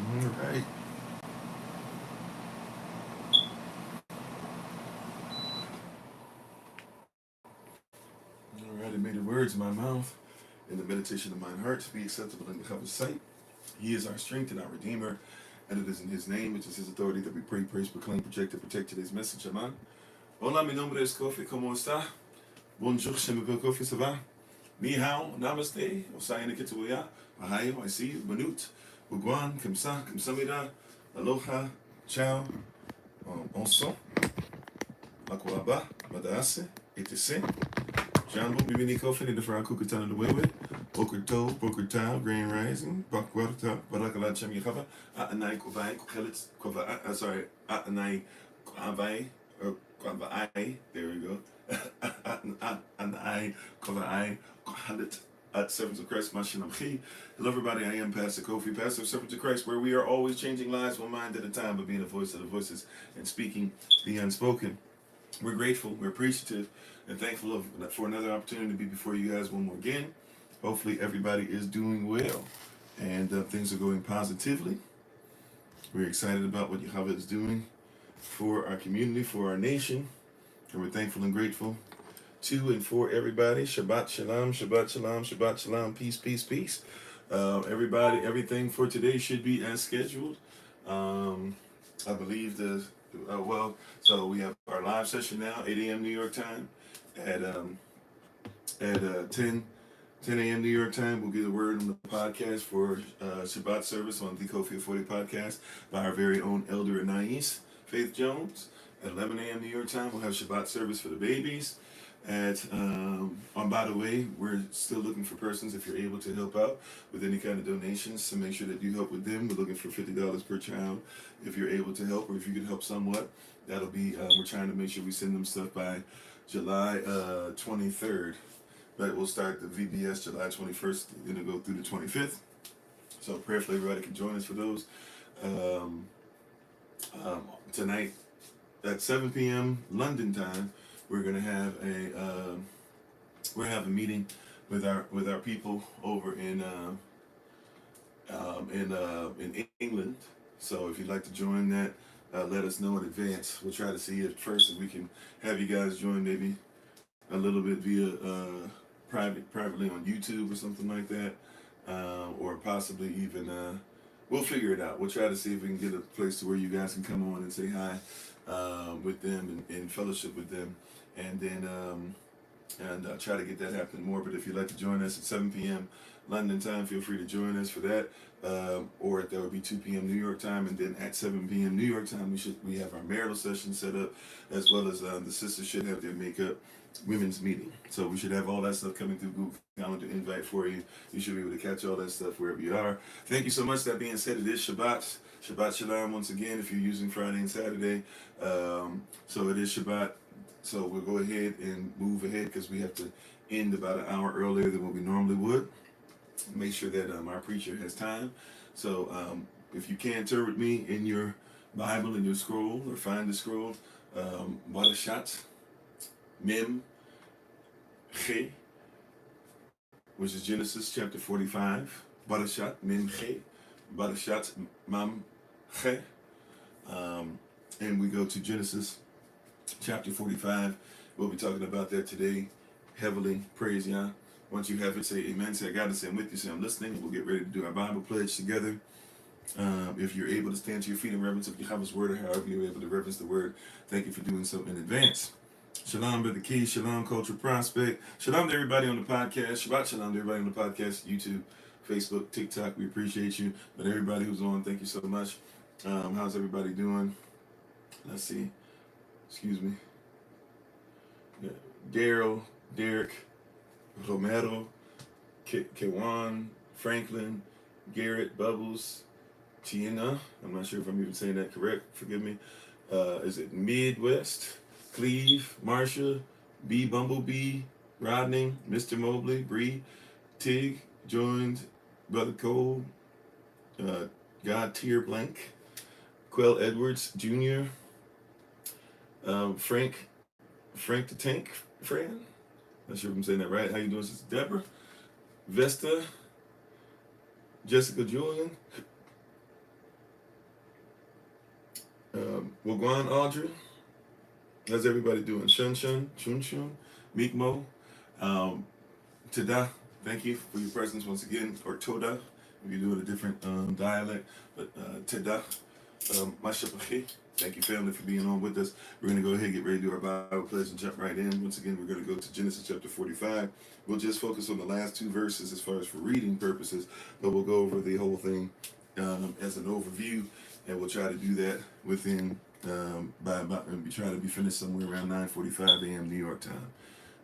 All right. All right, it made the words in my mouth and the meditation of mine heart to be acceptable in the cover's sight. He is our strength and our redeemer, and it is in his name, which is his authority, that we pray, praise, proclaim, project, and protect today's message. Amen. Hola, mi nombre es Kofi. ¿Cómo está? Bonjour, je m'appelle Kofi. Ça va? Ni hao, namaste, osayana kituya, ahayo, I see you, manut, ugwan, kamsa, kamsamida, aloha, ciao, onson, makwaba, madase, etc. Jambo, bibini kofi, the fry kukutana the way with, Boker Tau, Grand Rising, Bakwarta, Barakala Chem Yahava, Atanai Kovai, Kokelit, Kova, sorry, Atanai Kwavai, or Kwavai, there we go. Atanai Kovai, Kohalit, at Servants of Christ, Mashinamchi. Hello, everybody, I am Pastor Kofi, Pastor of Servants of Christ, where we are always changing lives one mind at a time, but being a voice of the voices and speaking the unspoken. We're grateful, we're appreciative, and thankful for another opportunity to be before you guys one more again. Hopefully everybody is doing well and things are going positively. We're excited about what Yahweh is doing for our community, for our nation, and we're thankful and grateful to and for everybody. Shabbat Shalom, Shabbat Shalom, Shabbat Shalom, peace, peace, peace. Everybody, everything for today should be as scheduled. I believe so we have our live session now, 8 a.m. New York time at 10 a.m. New York time. We'll get a word on the podcast for Shabbat service on the Kofi Ofori podcast by our very own Elder Anais Faith Jones. At 11 a.m. New York time, we'll have Shabbat service for the babies. By the way, we're still looking for persons if you're able to help out with any kind of donations to make sure that you help with them. We're looking for $50 per child if you're able to help, or if you can help somewhat. That'll be, we're trying to make sure we send them stuff by July 23rd. But we'll start the VBS July 21st, it'll go through the 25th. So prayerfully everybody can join us for those. Tonight at 7 p.m. London time, we're gonna have a meeting with our people over in England. So if you'd like to join that, let us know in advance. We'll try to see at first if we can have you guys join maybe a little bit via privately on YouTube or something like that, or possibly even we'll figure it out. We'll try to see if we can get a place to where you guys can come on and say hi with them and fellowship with them, and then try to get that happening more. But if you'd like to join us at 7 p.m. London time, feel free to join us for that, or that would be 2 p.m. New York time, and then at 7 p.m. New York time we have our marital session set up, as well as the sisters should have their makeup women's meeting. So we should have all that stuff coming through Google Calendar invite for you. You should be able to catch all that stuff wherever you are. Thank you so much. That being said, it is Shabbat. Shabbat Shalom once again if you're using Friday and Saturday. So it is Shabbat. So we'll go ahead and move ahead because we have to end about an hour earlier than what we normally would. Make sure that our preacher has time. So if you can turn with me in your Bible, in your scroll, or find the scroll, Barashayat, Mem, Che, which is Genesis chapter 45. Barashayat, Mem, Che, Barashayat, Mam, Che. And we go to Genesis chapter 45. We'll be talking about that today heavily. Praise Yah. Once you have it, say amen. Say I got it. Say I'm with you. Say I'm listening. We'll get ready to do our Bible pledge together. If you're able to stand to your feet in reverence of Yahweh's word, or however you're able to reverence the word, thank you for doing so in advance. Shalom, Brother Key. Shalom, Culture Prospect. Shalom to everybody on the podcast. Shabbat Shalom to everybody on the podcast, YouTube, Facebook, TikTok. We appreciate you. But everybody who's on, thank you so much. How's everybody doing? Let's see. Excuse me. Yeah. Daryl, Derek, Romero, Kewan, Franklin, Garrett, Bubbles, Tiena. I'm not sure if I'm even saying that correct. Forgive me. Is it Midwest? Cleve, Marsha, B. Bumblebee, Rodney, Mr. Mobley, Bree, Tig, joined Brother Cole, God Tier Blank, Quell Edwards Jr., Frank the Tank, Fran. Not sure if I'm saying that right. How you doing, Sister Deborah? Vesta, Jessica Julian, Wagwan Audrey. How's everybody doing? Chun Chun, Mikmo. Tada, thank you for your presence once again, or Toda, if you're doing a different dialect. But Tada, Mashapachi. Thank you, family, for being on with us. We're going to go ahead and get ready to do our Bible pledge and jump right in. Once again, we're going to go to Genesis chapter 45. We'll just focus on the last two verses as far as for reading purposes, but we'll go over the whole thing as an overview, and we'll try to do that within by about, and we try to be finished somewhere around 9:45 a.m. New York time.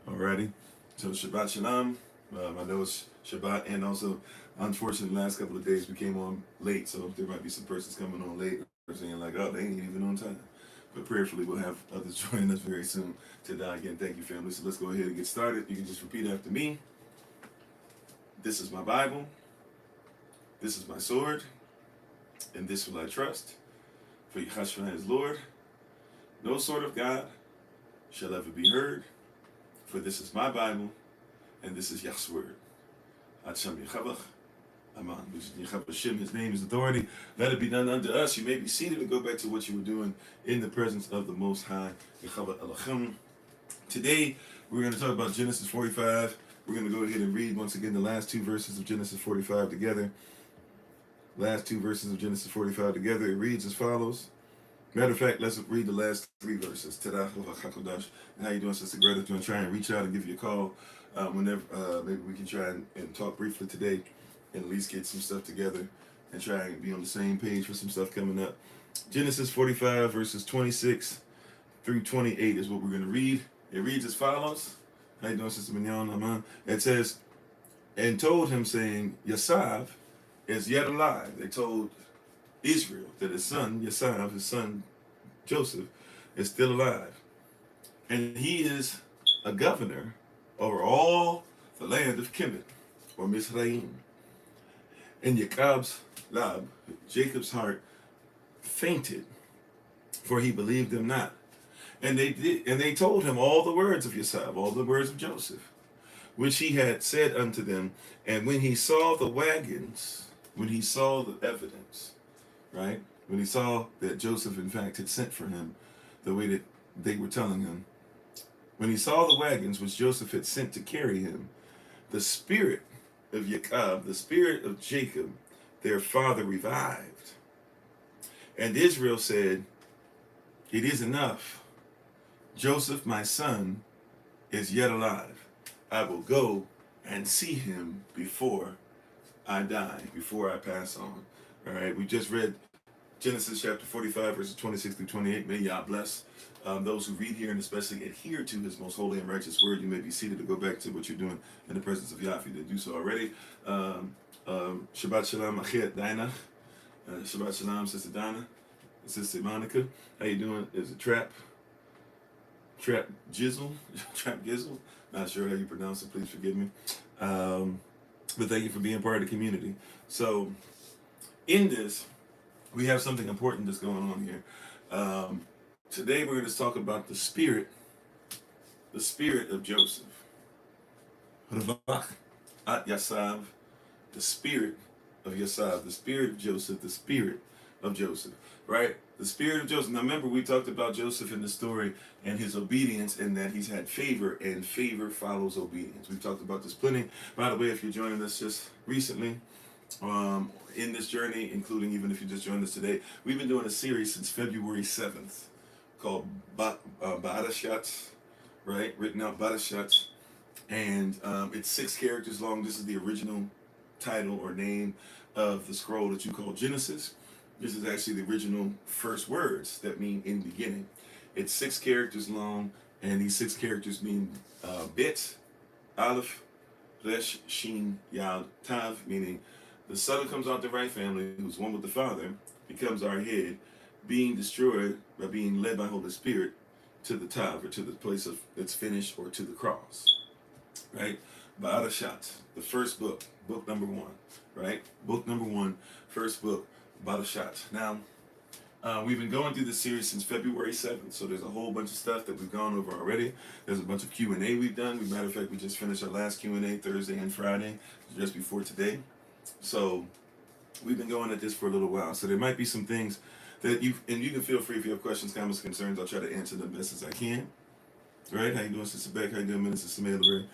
Alrighty. So Shabbat Shalom. I know it's Shabbat, and also, unfortunately, the last couple of days we came on late, so there might be some persons coming on late or saying like, oh, they ain't even on time. But prayerfully, we'll have others joining us very soon. Today, again, thank you, family. So let's go ahead and get started. You can just repeat after me. This is my Bible. This is my sword. And this will I trust. For Yahshua is Lord. No sword of God shall ever be heard. For this is my Bible, and this is Yah's word. Hasham Yechavach. Aman. His name is authority. Let it be done unto us. You may be seated and go back to what you were doing in the presence of the Most High. Today, we're going to talk about Genesis 45. We're going to go ahead and read once again the last two verses of Genesis 45 together. Last two verses of Genesis 45 together. It reads as follows. Matter of fact, let's read the last three verses. Tada, how you doing, Sister Greta? Going to try and reach out and give you a call whenever. Maybe we can try and talk briefly today, and at least get some stuff together and try and be on the same page for some stuff coming up. Genesis 45 verses 26 through 28 is what we're going to read. It reads as follows. How you doing, Sister Mignon? Aman. It says, and told him, saying, Yasav is yet alive. They told Israel that his son, Yasav, his son Joseph, is still alive. And he is a governor over all the land of Kemet, or Mizraim. And Jacob's lab, Jacob's heart, fainted, for he believed them not. And they told him all the words of Yasav, all the words of Joseph, which he had said unto them. And when he saw the wagons, when he saw the evidence, right? When he saw that Joseph, in fact, had sent for him the way that they were telling him. When he saw the wagons which Joseph had sent to carry him, the spirit of Jacob, the spirit of Jacob, their father, revived. And Israel said, it is enough. Joseph, my son, is yet alive. I will go and see him before I die, before I pass on. All right, we just read Genesis chapter 45, verses 26 through 28. May Yah bless those who read here and especially adhere to his most holy and righteous word. You may be seated to go back to what you're doing in the presence of Yah if you did do so already. Shabbat Shalom, Achet Dinah. Shabbat Shalom, Sister Donna. Sister Monica. How you doing? Is it Trap Jizzle? Trap Gizzle? Not sure how you pronounce it. Please forgive me. But thank you for being part of the community. So, in this, we have something important that's going on here. Today we're going to talk about the spirit of Joseph. Ravach at Yasav, the spirit of Yasav, the spirit of Joseph, the spirit of Joseph, right? The spirit of Joseph. Now remember, we talked about Joseph in the story and his obedience, and that he's had favor, and favor follows obedience. We've talked about this plenty. By the way, if you're joining us just recently, in this journey, including even if you just joined us today, we've been doing a series since February 7th called Barashayat, right? Written out Barashayat, and it's 6 characters long. This is the original title or name of the scroll that you call Genesis. This is actually the original first words that mean in beginning. It's 6 characters long, and these 6 characters mean Bet, Aleph, Resh, Shin, Yad, Tav, meaning the son comes out the right family, who's one with the Father, becomes our head, being destroyed by being led by Holy Spirit to the Tav, or to the place of its finish, or to the cross, right? Barashayat, the first book number 1, right? Book number 1, first book, Barashayat. Now, we've been going through this series since February 7th, so there's a whole bunch of stuff that we've gone over already. There's a bunch of Q&A we've done. As a matter of fact, we just finished our last Q&A Thursday and Friday, just before today. So we've been going at this for a little while. So there might be some things that and you can feel free if you have questions, comments, concerns. I'll try to answer them best as I can. Right? How you doing, Sister Beck? How you doing, Minister Samantha?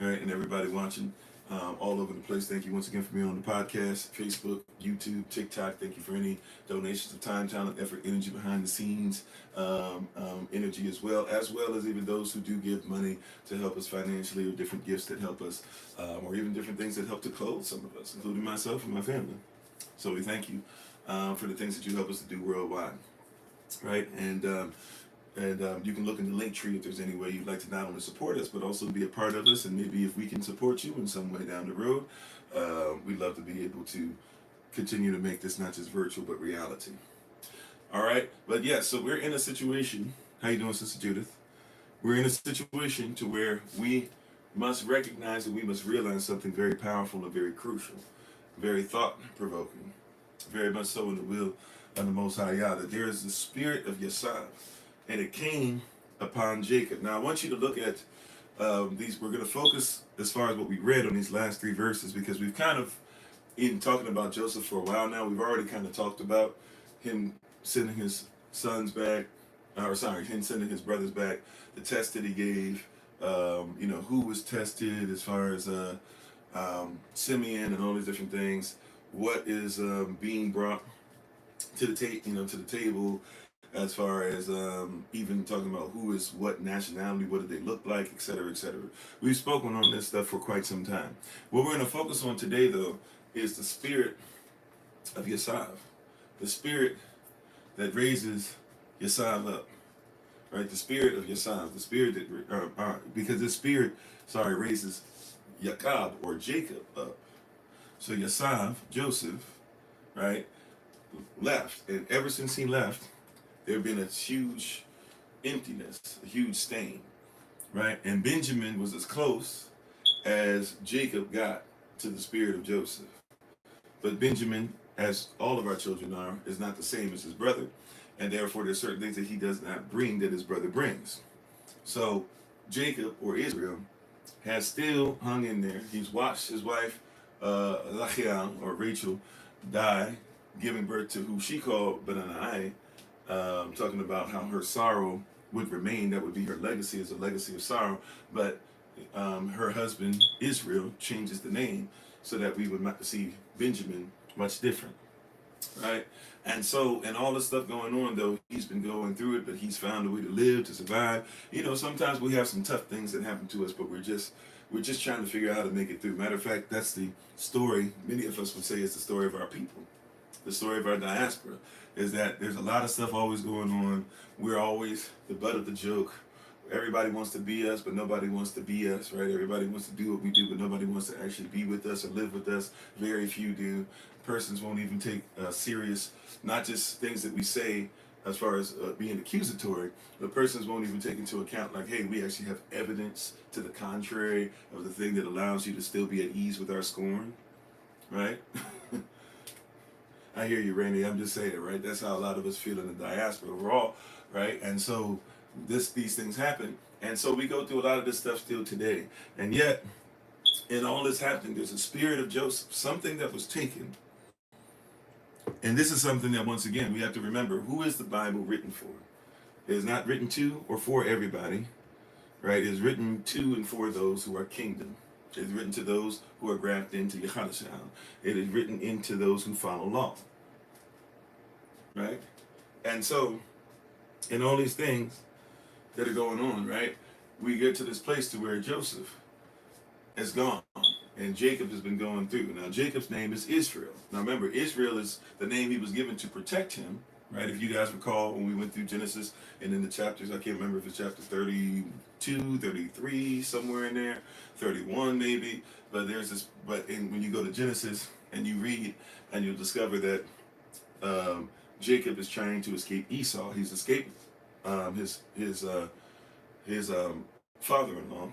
All right, and everybody watching all over the place. Thank you once again for being on the podcast, Facebook, YouTube, TikTok. Thank you for any donations of time, talent, effort, energy behind the scenes, energy as well as even those who do give money to help us financially, or different gifts that help us, or even different things that help to clothe some of us, including myself and my family. So we thank you for the things that you help us to do worldwide, right? And you can look in the link tree if there's any way you'd like to not only support us, but also be a part of us. And maybe if we can support you in some way down the road, we'd love to be able to continue to make this not just virtual, but reality. All right. But yeah, so we're in a situation. How you doing, Sister Judith? We're in a situation to where we must recognize and we must realize something very powerful and very crucial, very thought-provoking, very much so in the will of the Most High Yah, that there is the spirit of Yasab, and it came upon Jacob. Now I want you to look at these. We're going to focus as far as what we read on these last 3 verses, because we've kind of, in talking about Joseph for a while now, we've already kind of talked about him sending his sons back, him sending his brothers back, the test that he gave, who was tested as far as Simeon and all these different things, what is being brought to the table, as far as even talking about who is what nationality, what do they look like, et cetera, et cetera. We've spoken on this stuff for quite some time. What we're going to focus on today, though, is the spirit of Yasav, the spirit that raises Yasav up, right? The spirit of Yasav, the spirit that, because this spirit, raises Yaakov or Jacob up. So Yasav, Joseph, right, left, and ever since he left, there had been a huge emptiness, a huge stain, right? And Benjamin was as close as Jacob got to the spirit of Joseph. But Benjamin, as all of our children are, is not the same as his brother, and therefore there's certain things that he does not bring that his brother brings. So Jacob, or Israel, has still hung in there. He's watched his wife, Rachel, or Rachel, die, giving birth to who she called Benani, talking about how her sorrow would remain. That would be her legacy, as a legacy of sorrow. But her husband, Israel, changes the name so that we would see Benjamin much different, right? And so, and all this stuff going on, though, he's been going through it, but he's found a way to live, to survive. Sometimes we have some tough things that happen to us, but we're just trying to figure out how to make it through. Matter of fact, that's the story, many of us would say, is the story of our people, the story of our diaspora, is that there's a lot of stuff always going on. We're always the butt of the joke. Everybody wants to be us, but nobody wants to be us, right? Everybody wants to do what we do, but nobody wants to actually be with us or live with us. Very few do. Persons won't even take serious, not just things that we say as far as being accusatory, but persons won't even take into account, like, hey, we actually have evidence to the contrary of the thing that allows you to still be at ease with our scorn, right? I hear you, Randy. I'm just saying, right? That's how a lot of us feel in the diaspora overall, right? And so these things happen. And so we go through a lot of this stuff still today. And yet, in all this happening, there's a spirit of Joseph, something that was taken. And this is something that, once again, we have to remember, who is the Bible written for? It is not written to or for everybody, right? It is written to and for those who are kingdom. It is written to those who are grafted into Yahadashah. It is written into those who follow law, right? And so, in all these things that are going on, right, we get to this place to where Joseph is gone, and Jacob has been going through. Now, Jacob's name is Israel. Now, remember, Israel is the name he was given to protect him, right? If you guys recall, when we went through Genesis, and in the chapters, I can't remember if it's chapter 32, 33, somewhere in there, 31 maybe, but there's this, when you go to Genesis, and you read, and you'll discover that Jacob is trying to escape Esau. He's escaped his father-in-law.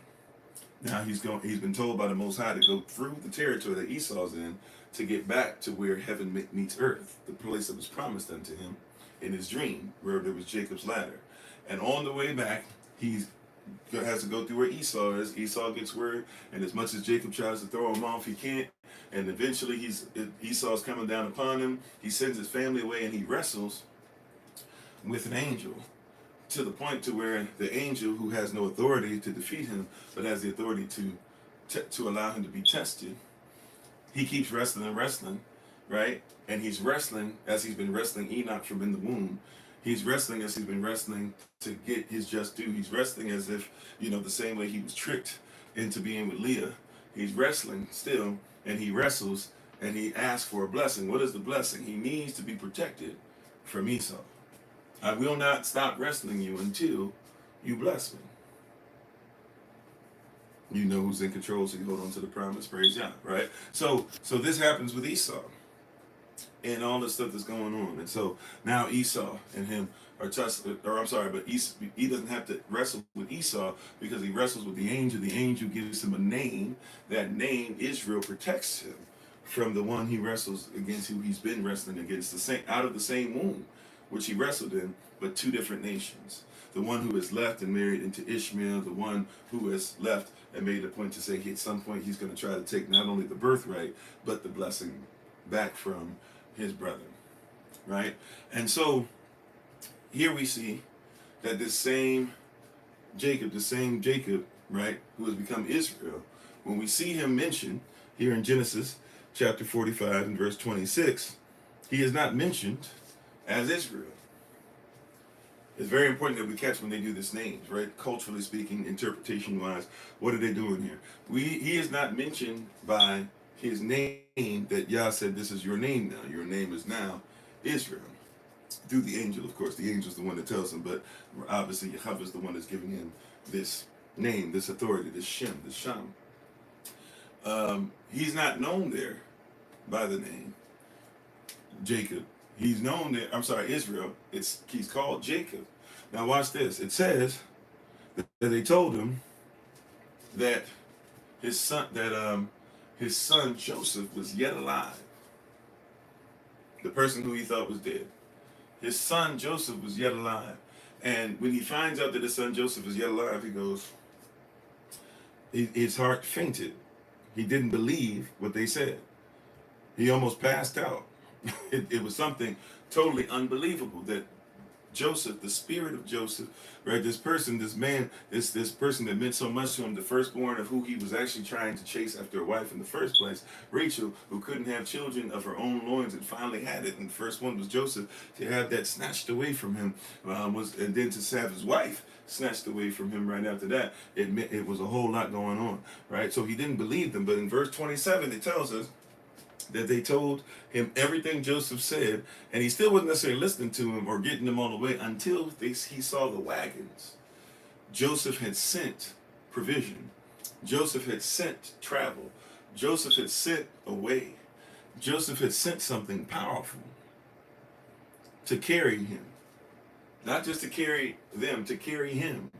Now he's been told by the Most High to go through the territory that Esau's in to get back to where heaven meets earth, the place that was promised unto him in his dream, where there was Jacob's ladder. And on the way back, he's has to go through where Esau is. Esau gets word, and as much as Jacob tries to throw him off, he can't. And eventually, Esau's coming down upon him. He sends his family away, and he wrestles with an angel to the point to where the angel, who has no authority to defeat him, but has the authority to allow him to be tested, he keeps wrestling and wrestling, right? And he's wrestling as he's been wrestling Enoch from in the womb. He's wrestling as he's been wrestling to get his just due. He's wrestling as if, the same way he was tricked into being with Leah. He's wrestling still, and he wrestles, and he asks for a blessing. What is the blessing? He needs to be protected from Esau. I will not stop wrestling you until you bless me. You know who's in control, so you hold on to the promise. Praise God, right? So this happens with Esau and all the stuff that's going on. And so now Esau and him are but he doesn't have to wrestle with Esau because he wrestles with the angel. The angel gives him a name. That name, Israel, protects him from the one he wrestles against, who he's been wrestling against, out of the same womb, which he wrestled in, but two different nations. The one who has left and married into Ishmael, the one who has left and made a point to say at some point he's going to try to take not only the birthright, but the blessing back from his brother, right? And so here we see that this same Jacob, right, who has become Israel, when we see him mentioned here in Genesis chapter 45 and verse 26, he is not mentioned as Israel. It's very important that we catch when they do this names, right? Culturally speaking, interpretation-wise, what are they doing here? He is not mentioned by his name that Yah said, this is your name now. Your name is now Israel. Through the angel, of course. The angel is the one that tells him, but obviously Yahweh is the one that's giving him this name, this authority, this Shem, this Sham. He's not known there by the name Jacob. He's known there, Israel. He's called Jacob. Now watch this. It says that they told him that his son Joseph was yet alive. The person who he thought was dead. His son Joseph was yet alive. And when he finds out that his son Joseph is yet alive, he goes, his heart fainted. He didn't believe what they said. He almost passed out. It was something totally unbelievable that Joseph, the spirit of Joseph, right? This person that meant so much to him, the firstborn of who he was actually trying to chase after a wife in the first place, Rachel, who couldn't have children of her own loins and finally had it. And the first one was Joseph. To have that snatched away from him and then to have his wife snatched away from him right after that, it was a whole lot going on, right? So he didn't believe them. But in verse 27, it tells us that they told him everything Joseph said, and he still wasn't necessarily listening to him or getting them on the way until he saw the wagons. Joseph had sent provision. Joseph had sent travel. Joseph had sent a way. Joseph had sent something powerful to carry him. Not just to carry them, to carry him.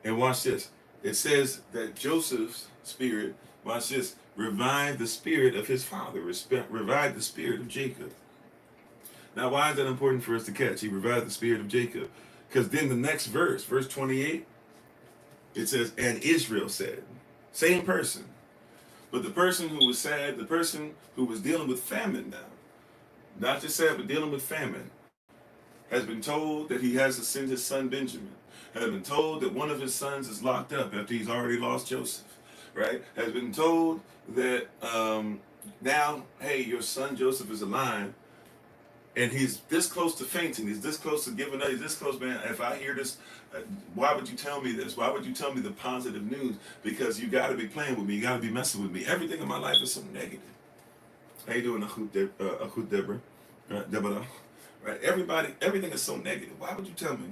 And watch this. It says that Joseph's spirit, watch this, revived the spirit of his father, revived the spirit of Jacob. Now, why is that important for us to catch? He revived the spirit of Jacob. Because then the next verse 28, it says, and Israel said, same person. But the person who was sad, the person who was dealing with famine now, not just sad, but dealing with famine, has been told that he has to send his son Benjamin, has been told that one of his sons is locked up after he's already lost Joseph, right? Has been told that now, hey, your son Joseph is alive, and he's this close to fainting, he's this close to giving up, he's this close, man. If I hear this, why would you tell me this? Why would you tell me the positive news? Because you got to be playing with me, you got to be messing with me. Everything in my life is so negative. How you doing, Achut Deborah? Deborah? Right? Everything is so negative. Why would you tell me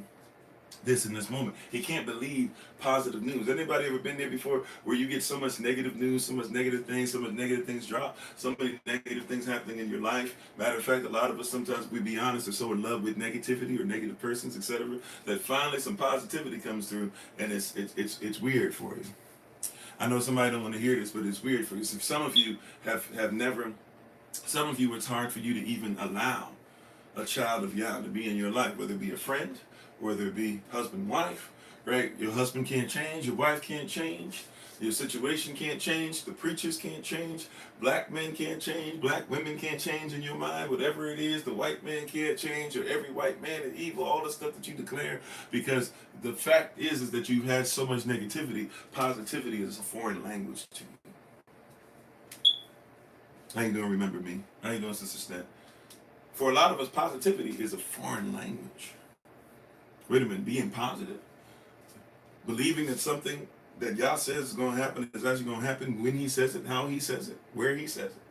this in this moment? He can't believe positive news. Anybody ever been there before where you get so much negative news, so much negative things drop, so many negative things happening in your life? Matter of fact, a lot of us, sometimes we be honest, are so in love with negativity or negative persons, etc., that finally some positivity comes through, and it's weird for you. I know somebody don't want to hear this, but it's weird for you. So some of you have never, some of you, it's hard for you to even allow a child of Yah to be in your life, whether it be a friend, whether it be husband, wife, right? Your husband can't change, your wife can't change, your situation can't change, the preachers can't change, black men can't change, black women can't change in your mind, whatever it is, the white man can't change, or every white man is evil, all the stuff that you declare, because the fact is that you've had so much negativity. Positivity is a foreign language to you. How you doing, remember me? How you doing, Sister Snap? For a lot of us, positivity is a foreign language. Wait a minute, being positive, believing that something that Yah says is going to happen is actually going to happen when he says it, how he says it, where he says it.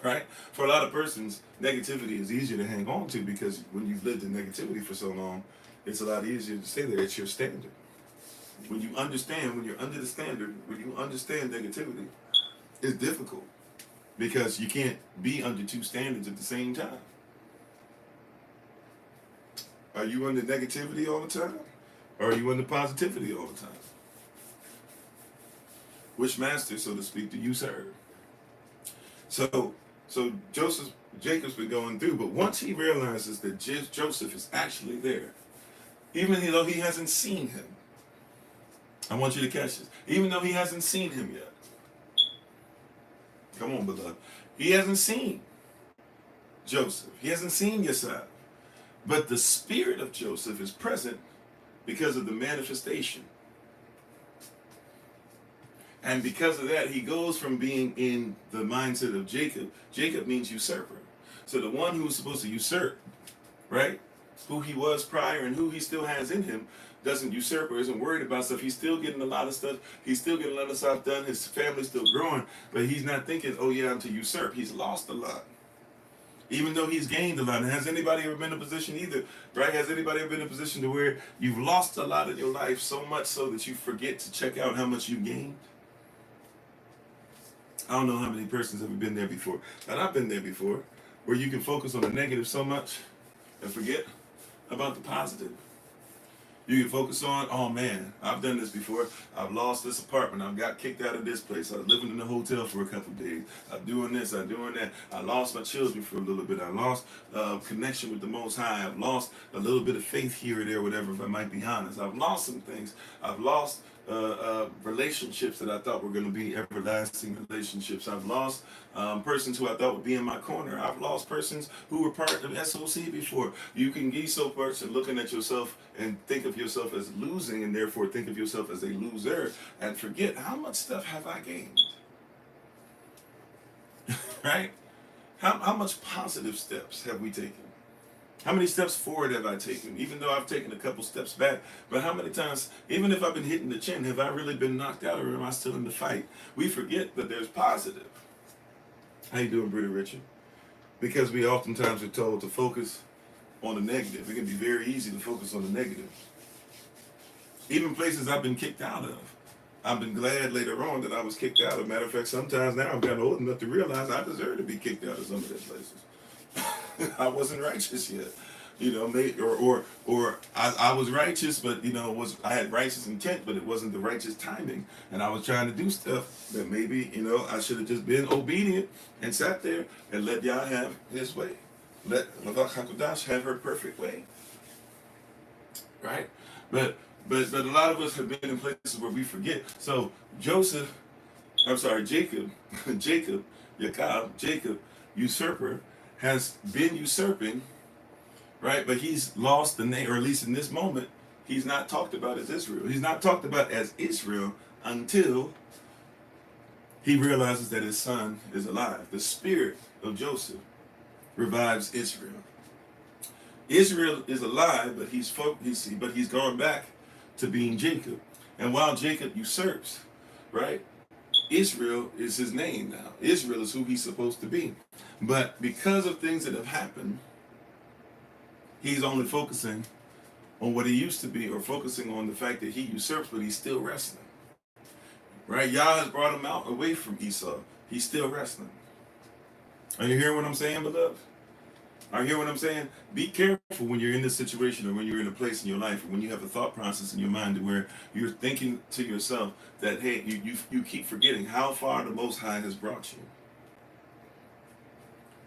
Right? For a lot of persons, negativity is easier to hang on to because when you've lived in negativity for so long, it's a lot easier to stay there. It's your standard. When you understand, when you're under the standard, when you understand negativity, it's difficult because you can't be under two standards at the same time. Are you under negativity all the time? Or are you under positivity all the time? Which master, so to speak, do you serve? So Jacob's been going through, but once he realizes that Joseph is actually there, even though he hasn't seen him, I want you to catch this, even though he hasn't seen him yet. Come on, beloved. He hasn't seen Joseph. He hasn't seen Yosef. But the spirit of Joseph is present because of the manifestation. And because of that, he goes from being in the mindset of Jacob. Jacob means usurper. So the one who was supposed to usurp, right? Who he was prior and who he still has in him, doesn't usurp or isn't worried about stuff. He's still getting a lot of stuff. He's still getting a lot of stuff done. His family's still growing. But he's not thinking, oh yeah, I'm to usurp. He's lost a lot. Even though he's gained a lot. And has anybody ever been in a position either, right? Has anybody ever been in a position to where you've lost a lot in your life so much so that you forget to check out how much you gained? I don't know how many persons have been there before. And I've been there before, where you can focus on the negative so much and forget about the positive. You can focus on, oh man, I've done this before. I've lost this apartment. I've got kicked out of this place. I was living in a hotel for a couple of days. I'm doing this, I'm doing that. I lost my children for a little bit. I lost connection with the Most High. I've lost a little bit of faith here or there, whatever, if I might be honest. I've lost some things. I've lost relationships that I thought were going to be everlasting relationships. I've lost persons who I thought would be in my corner. I've lost persons who were part of SOC before. You can be so person looking at yourself and think of yourself as losing and therefore think of yourself as a loser and forget how much stuff have I gained. Right? How much positive steps have we taken? How many steps forward have I taken? Even though I've taken a couple steps back, but how many times, even if I've been hitting the chin, have I really been knocked out or am I still in the fight? We forget that there's positive. How you doing, Brother Richard? Because we oftentimes are told to focus on the negative. It can be very easy to focus on the negative. Even places I've been kicked out of. I've been glad later on that I was kicked out of. Matter of fact, sometimes now I've gotten old enough to realize I deserve to be kicked out of some of those places. I wasn't righteous yet, you know, or I was righteous, but you know, I had righteous intent, but it wasn't the righteous timing, and I was trying to do stuff that maybe, you know, I should have just been obedient and sat there and let Yah have His way, let Lavach Hakodash have her perfect way, right? But a lot of us have been in places where we forget. So Jacob, usurper, has been usurping, right? But he's lost the name, or at least in this moment, he's not talked about as Israel. He's not talked about as Israel until he realizes that his son is alive. The spirit of Joseph revives Israel. Israel is alive, but he's gone back to being Jacob. And while Jacob usurps, right? Israel is his name now. Israel is who he's supposed to be. But because of things that have happened, he's only focusing on what he used to be, or focusing on the fact that he usurps, but he's still wrestling. Right? Yah has brought him out away from Esau. He's still wrestling. Are you hearing what I'm saying, beloved? Are you hearing what I'm saying? Be careful when you're in this situation, or when you're in a place in your life, or when you have a thought process in your mind where you're thinking to yourself that, hey, you keep forgetting how far the Most High has brought you.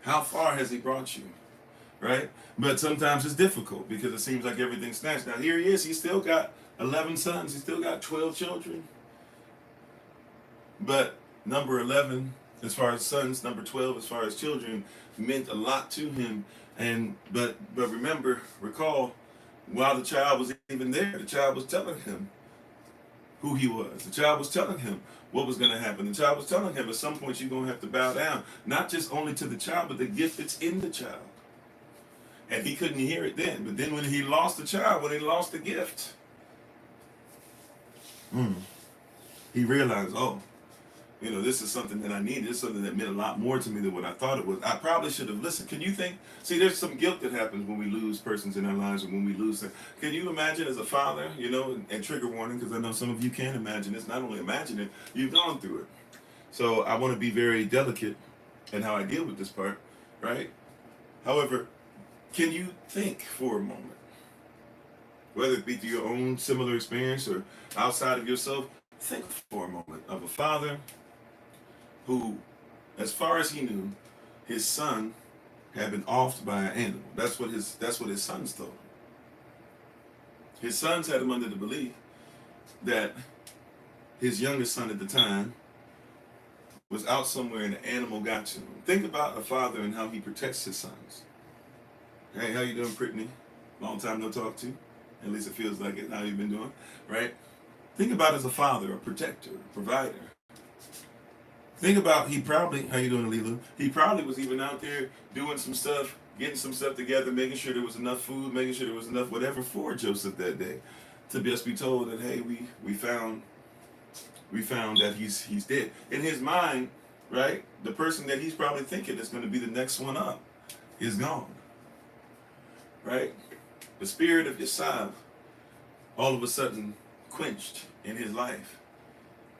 How far has He brought you? right? But sometimes it's difficult because it seems like everything's snatched. Now here he is. He still got 11 sons. He still got 12 children. But number 11, as far as sons, number 12, as far as children, meant a lot to him. But recall, while the child was even there, the child was telling him who he was. The child was telling him what was going to happen. The child was telling him at some point you're going to have to bow down, not just only to the child, but the gift that's in the child. And he couldn't hear it then. But then when he lost the child, when he lost the gift, he realized, oh, this is something that I needed. This is something that meant a lot more to me than what I thought it was. I probably should have listened. Can you think? See, there's some guilt that happens when we lose persons in our lives or when we lose them. Can you imagine as a father, and trigger warning, because I know some of you can imagine this. Not only imagine it, you've gone through it. So I want to be very delicate in how I deal with this part, right? However, can you think for a moment, whether it be through your own similar experience or outside of yourself, think for a moment of a father who, as far as he knew, his son had been offed by an animal. That's what his sons told him. His sons had him under the belief that his youngest son at the time was out somewhere and an animal got to him. Think about a father and how he protects his sons. Hey, how you doing, Brittany? Long time no talk to. At least it feels like it. How you been doing? Right? Think about as a father, a protector, a provider. Think about how you doing, Lilu? He probably was even out there doing some stuff, getting some stuff together, making sure there was enough food, making sure there was enough whatever for Joseph that day. To just be told that, hey, we found that he's dead. In his mind, right, the person that he's probably thinking is going to be the next one up is gone. Right? The spirit of Yosef all of a sudden quenched in his life,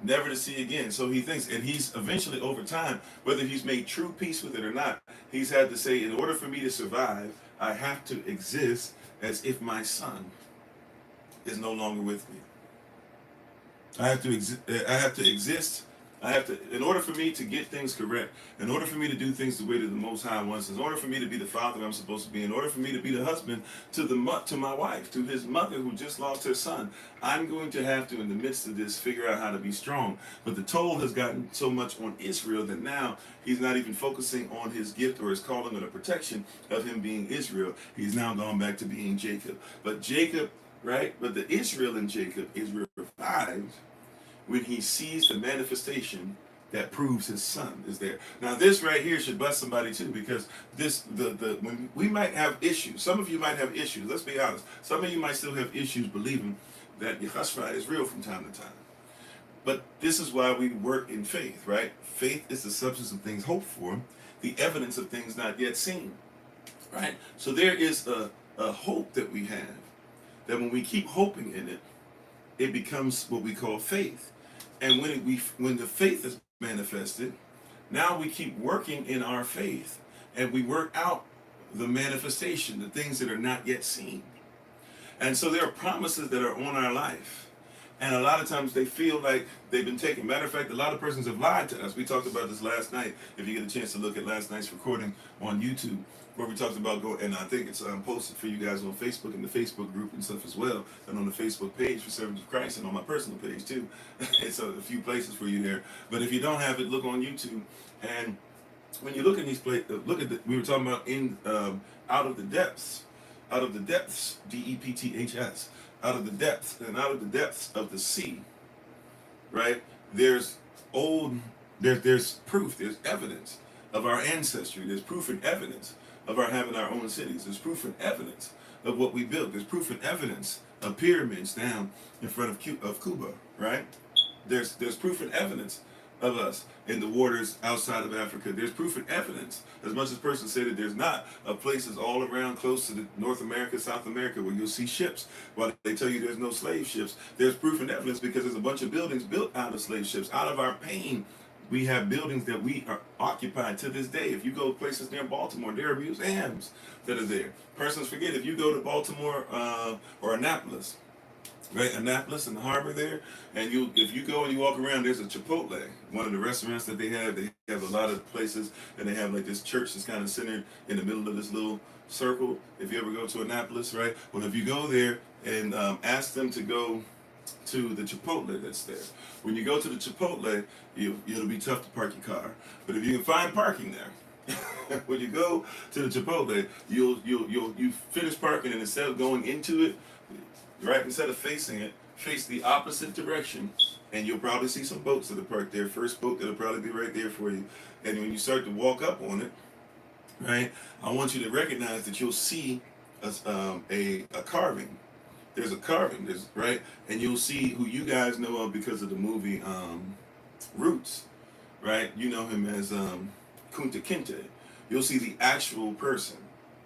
never to see again. So he thinks, and he's eventually over time, whether he's made true peace with it or not, he's had to say, in order for me to survive, I have to exist as if my son is no longer with me. I have to exist. In order for me to get things correct, in order for me to do things the way that the Most High wants, in order for me to be the father I'm supposed to be, in order for me to be the husband to my wife, to his mother who just lost her son, I'm going to have to, in the midst of this, figure out how to be strong. But the toll has gotten so much on Israel that now he's not even focusing on his gift or his calling or the protection of him being Israel. He's now gone back to being Jacob. But the Israel in Jacob is revived when he sees the manifestation that proves his son is there. Now this right here should bless somebody too, because when we might have issues, some of you might have issues, let's be honest. Some of you might still have issues believing that Yehoshua is real from time to time. But this is why we work in faith, right? Faith is the substance of things hoped for, the evidence of things not yet seen, right? So there is a hope that we have, that when we keep hoping in it, it becomes what we call faith. And when the faith is manifested, now we keep working in our faith, and we work out the manifestation, the things that are not yet seen. And so there are promises that are on our life. And a lot of times they feel like they've been taken. Matter of fact, a lot of persons have lied to us. We talked about this last night. If you get a chance to look at last night's recording on YouTube, where we talked about and I think it's posted for you guys on Facebook and the Facebook group and stuff as well, and on the Facebook page for Servants of Christ, and on my personal page too. It's a few places for you there. But if you don't have it, look on YouTube. And when you look at these places, we were talking about out of the depths, DEPTHS, out of the depths, and out of the depths of the sea, right? There's proof, there's evidence of our ancestry. There's proof and evidence of our having our own cities. There's proof and evidence of what we built. There's proof and evidence of pyramids down in front of Cuba, right? There's proof and evidence of us in the waters outside of Africa. There's proof and evidence, as much as persons say that there's not, of places all around close to North America, South America, where you'll see ships. While they tell you there's no slave ships, there's proof and evidence, because there's a bunch of buildings built out of slave ships. Out of our pain, we have buildings that we are occupied to this day. If you go to places near Baltimore, there are museums that are there. Persons forget, if you go to Baltimore or Annapolis, right? Annapolis and the harbor there. And if you go and you walk around, there's a Chipotle, one of the restaurants that they have. They have a lot of places, and they have like this church that's kind of centered in the middle of this little circle. If you ever go to Annapolis, right? Well, if you go there and ask them to go to the Chipotle that's there. When you go to the Chipotle, it'll be tough to park your car, but if you can find parking there, when you go to the Chipotle, you finish parking, and instead of going into it, right, instead of facing it, face the opposite direction, and you'll probably see some boats that are parked there. First boat that'll probably be right there for you, and when you start to walk up on it, right, I want you to recognize that you'll see a carving. There's a carving, right, and you'll see who you guys know of because of the movie Roots, right? You know him as Kunta Kinte. You'll see the actual person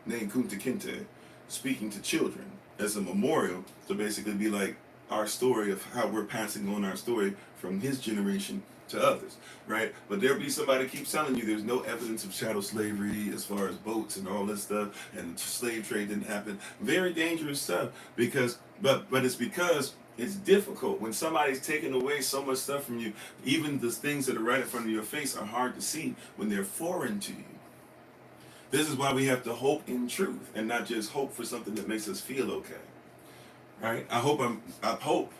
named Kunta Kinte speaking to children as a memorial to basically be like our story of how we're passing on our story from his generation to others, right? But there'll be somebody keeps telling you there's no evidence of chattel slavery as far as boats and all this stuff, and the slave trade didn't happen. Very dangerous stuff, because but it's because it's difficult when somebody's taking away so much stuff from you. Even the things that are right in front of your face are hard to see when they're foreign to you. This is why we have to hope in truth and not just hope for something that makes us feel okay. Right? I hope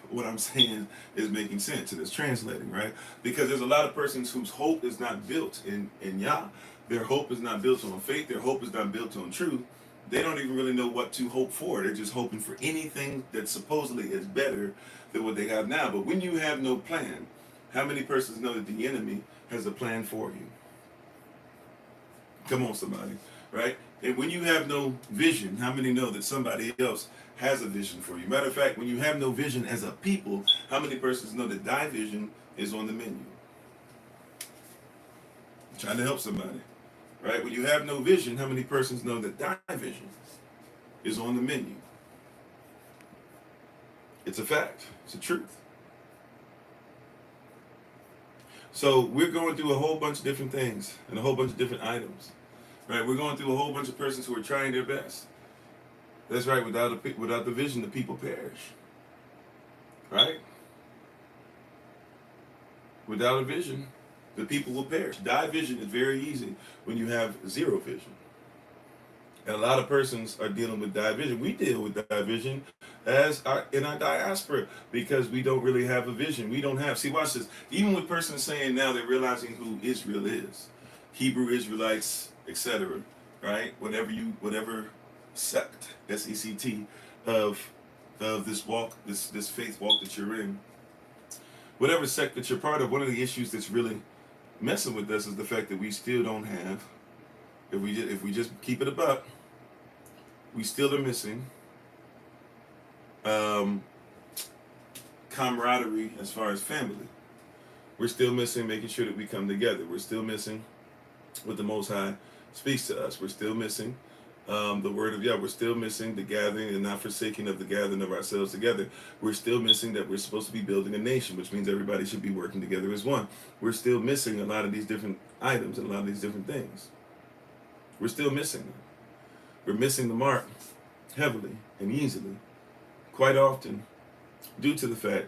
what I'm saying is making sense and it's translating, right? Because there's a lot of persons whose hope is not built in Yah. Their hope is not built on faith. Their hope is not built on truth. They don't even really know what to hope for. They're just hoping for anything that supposedly is better than what they have now. But when you have no plan, how many persons know that the enemy has a plan for you? Come on, somebody, right? And when you have no vision, how many know that somebody else has a vision for you? Matter of fact, when you have no vision as a people, how many persons know that thy vision is on the menu? I'm trying to help somebody, right? When you have no vision, how many persons know that thy vision is on the menu? It's a fact. It's a truth. So we're going through a whole bunch of different things and a whole bunch of different items, right? We're going through a whole bunch of persons who are trying their best. That's right. Without the vision, the people perish, right? Without a vision, the people will perish. Die vision is very easy when you have zero vision. And a lot of persons are dealing with die vision. We deal with die vision in our diaspora because we don't really have a vision. We don't have. See, watch this. Even with persons saying now they're realizing who Israel is, Hebrew Israelites, etc. Right? Whatever sect, S-E-C-T, of this walk, this faith walk that you're in, whatever sect that you're part of, one of the issues that's really messing with us is the fact that we still don't have. If we just keep it a buck, we still are missing camaraderie as far as family. We're still missing making sure that we come together. We're still missing what the Most High speaks to us. We're still missing the word of Yah. We're still missing the gathering and not forsaking of the gathering of ourselves together. We're still missing that we're supposed to be building a nation, which means everybody should be working together as one. We're still missing a lot of these different items and a lot of these different things. We're still missing them. We're missing the mark heavily and easily, quite often, due to the fact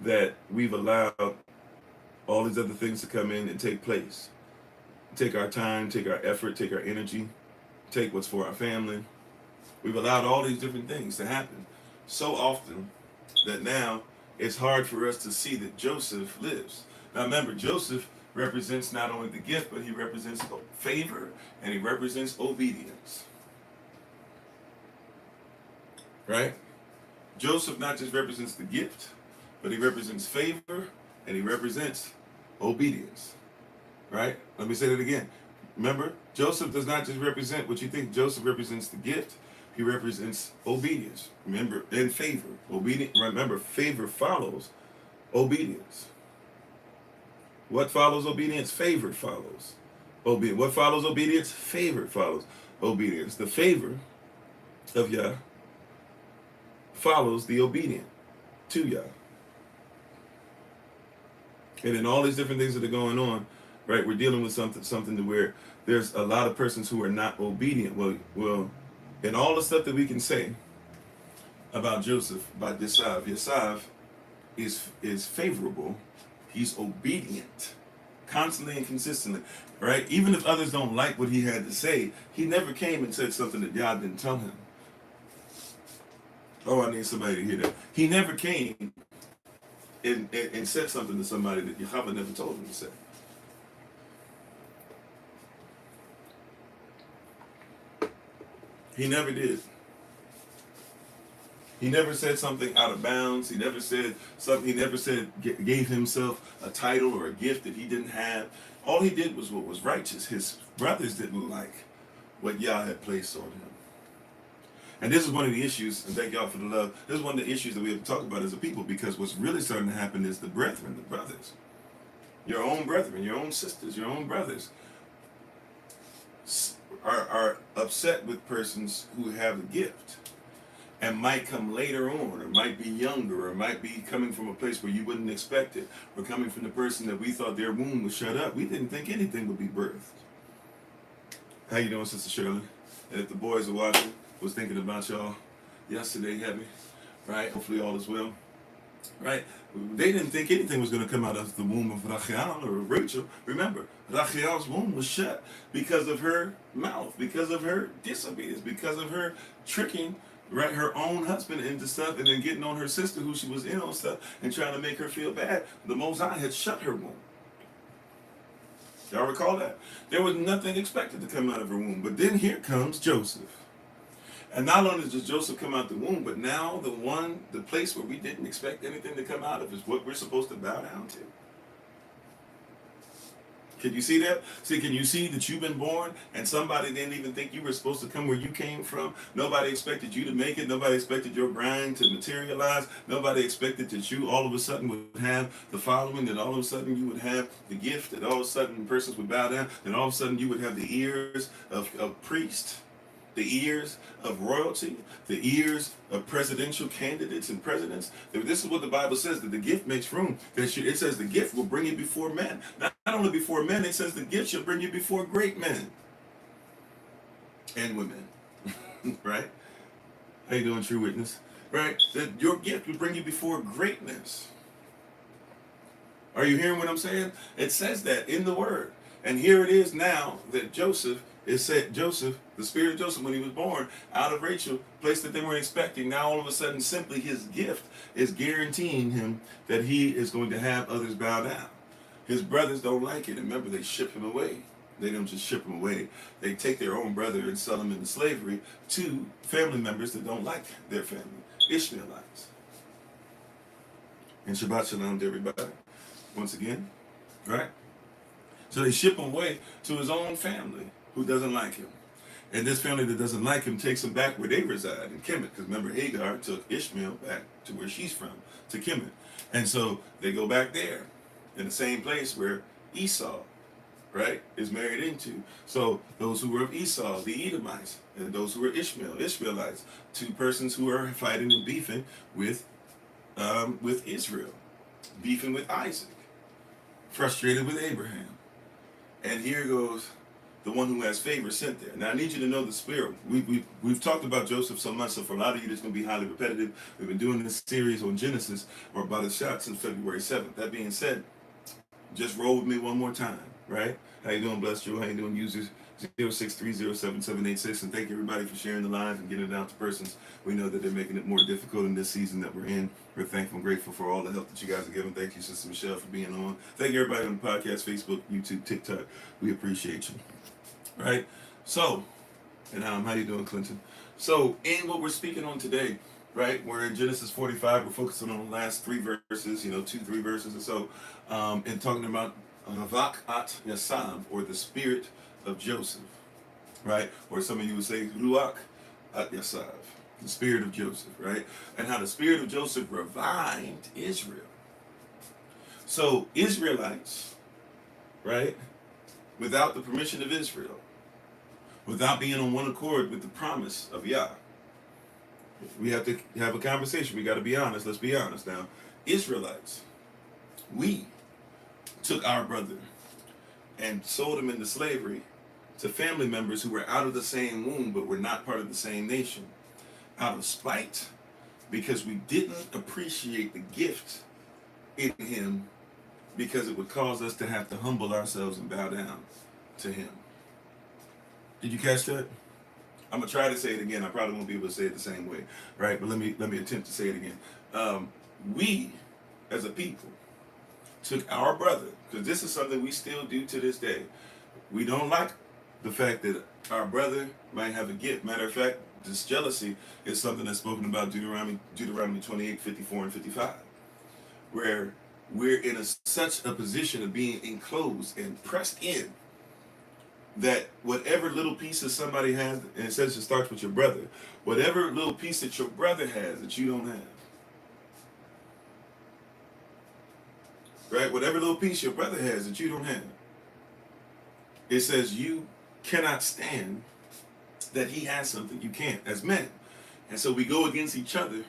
that we've allowed all these other things to come in and take place. Take our time, take our effort, take our energy, take what's for our family. We've allowed all these different things to happen so often that now it's hard for us to see that Joseph lives. Now remember, Joseph represents not only the gift, but he represents favor and he represents obedience. Right? Joseph not just represents the gift, but he represents favor and he represents obedience. Right? Let me say that again. Remember, Joseph does not just represent what you think. Joseph represents the gift. He represents obedience. Remember, and favor. Remember, favor follows obedience. What follows obedience? Favor follows obedience. What follows obedience? Favor follows obedience. The favor of Yah follows the obedient to Yah. And in all these different things that are going on, right, we're dealing with something to where there's a lot of persons who are not obedient. Well, in all the stuff that we can say, about Joseph, about Yasav. Yasav is favorable. He's obedient, constantly and consistently, right? Even if others don't like what he had to say, he never came and said something that Yah didn't tell him. Oh, I need somebody to hear that. He never came and said something to somebody that Yahweh never told him to say. He never did. He never said something out of bounds. He never said something. He never said gave himself a title or a gift that he didn't have. All he did was what was righteous. His brothers didn't like what Yah had placed on him. And this is one of the issues, and thank y'all for the love. This is one of the issues that we have to talk about as a people, because what's really starting to happen is the brethren, the brothers, your own brethren, your own sisters, your own brothers are upset with persons who have a gift and might come later on, or might be younger, or might be coming from a place where you wouldn't expect it, or coming from the person that we thought their womb was shut up. We didn't think anything would be birthed. How you doing, Sister Shirley? And if the boys are watching, was thinking about y'all yesterday, heavy, right? Hopefully all is well, right? They didn't think anything was going to come out of the womb of Rachel or Rachel. Remember, Rachel's womb was shut because of her mouth, because of her disobedience, because of her tricking, right, her own husband into stuff, and then getting on her sister who she was in on stuff and trying to make her feel bad. The Most High had shut her womb. Y'all recall that? There was nothing expected to come out of her womb. But then here comes Joseph. And not only does Joseph come out the womb, but now the place where we didn't expect anything to come out of is what we're supposed to bow down to. Can you see that? See, can you see that you've been born and somebody didn't even think you were supposed to come where you came from? Nobody expected you to make it. Nobody expected your grind to materialize. Nobody expected that you all of a sudden would have the following, that all of a sudden you would have the gift, that all of a sudden persons would bow down, that all of a sudden you would have the ears of priests, the ears of royalty, the ears of presidential candidates and presidents. This is what the Bible says, that the gift makes room. It says the gift will bring you before men. Not only before men, it says the gift shall bring you before great men and women. Right? How you doing, true witness? Right? That your gift will bring you before greatness. Are you hearing what I'm saying? It says that in the word. And here it is now that Joseph, it said Joseph, the spirit of Joseph, when he was born, out of Rachel, place that they weren't expecting. Now all of a sudden, simply his gift is guaranteeing him that he is going to have others bow down. His brothers don't like it. And remember, they ship him away. They don't just ship him away. They take their own brother and sell him into slavery to family members that don't like their family, Ishmaelites. And Shabbat Shalom to everybody, once again, right? So they ship him away to his own family who doesn't like him. And this family that doesn't like him takes him back where they reside, in Kemet. Because remember, Hagar took Ishmael back to where she's from, to Kemet. And so they go back there, in the same place where Esau, right, is married into. So those who were of Esau, the Edomites, and those who were Ishmaelites, two persons who are fighting and beefing with Israel, beefing with Isaac, frustrated with Abraham. And here goes the one who has favor sent there. Now I need you to know the spirit. We've talked about Joseph so much, so for a lot of you, it's going to be highly repetitive. We've been doing this series on Genesis, or Barashayat, since February 7th. That being said, just roll with me one more time, right? How you doing, Blessed Joe? How you doing, users? 0630778786, and thank everybody for sharing the live and getting it out to persons. We know that they're making it more difficult in this season that we're in. We're thankful and grateful for all the help that you guys are giving. Thank you, Sister Michelle, for being on. Thank everybody on the podcast, Facebook, YouTube, TikTok. We appreciate you. Right? So, and how you doing, Clinton? So, in what we're speaking on today, right, we're in Genesis 45. We're focusing on the last 3 verses, 2-3 verses or so, and talking about Ravak at Yasav, or the spirit of Joseph, right? Or some of you would say Ruach at Yasav, the spirit of Joseph, right? And how the spirit of Joseph revived Israel. So Israelites, right, without the permission of Israel, without being on one accord with the promise of Yah, we have to have a conversation. We got to be honest. Let's be honest now. Israelites, we took our brother and sold him into slavery to family members who were out of the same womb but were not part of the same nation, out of spite, because we didn't appreciate the gift in him, because it would cause us to have to humble ourselves and bow down to him. Did you catch that? I'm gonna try to say it again. I probably won't be able to say it the same way, right? But let me attempt to say it again. We, as a people, took our brother, because this is something we still do to this day. We don't like the fact that our brother might have a gift. Matter of fact, this jealousy is something that's spoken about Deuteronomy 28, 54, and 55, where we're in such a position of being enclosed and pressed in that whatever little pieces somebody has, and it says it starts with your brother, whatever little piece that your brother has that you don't have, right? Whatever little piece your brother has that you don't have, it says you cannot stand that he has something you can't, as men. And so we go against each other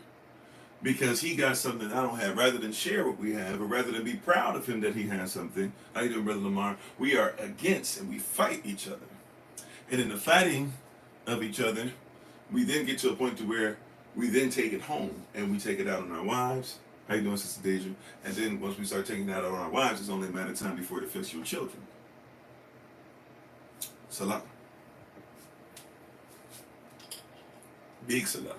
because he got something I don't have. Rather than share what we have, or rather than be proud of him that he has something, how you doing, Brother Lamar? We are against and we fight each other. And in the fighting of each other, we then get to a point to where we then take it home and we take it out on our wives. How you doing, Sister Deja? And then once we start taking it out on our wives, it's only a matter of time before it affects your children. Salah. Big salah.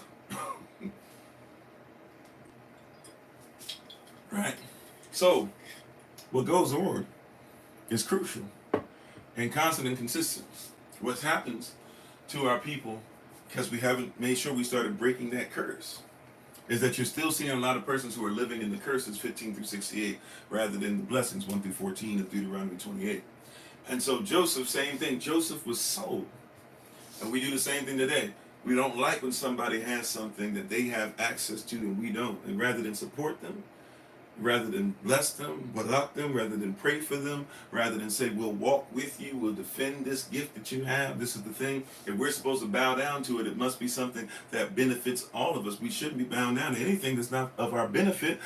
Right? So, what goes on is crucial and constant and consistent. What happens to our people, because we haven't made sure we started breaking that curse, is that you're still seeing a lot of persons who are living in the curses 15 through 68 rather than the blessings 1 through 14 of Deuteronomy 28. And so Joseph, same thing. Joseph was sold. And we do the same thing today. We don't like when somebody has something that they have access to and we don't. And rather than support them, rather than bless them, balak them, rather than pray for them, rather than say, we'll walk with you, we'll defend this gift that you have, this is the thing, if we're supposed to bow down to it, it must be something that benefits all of us. We shouldn't be bowing down to anything that's not of our benefit.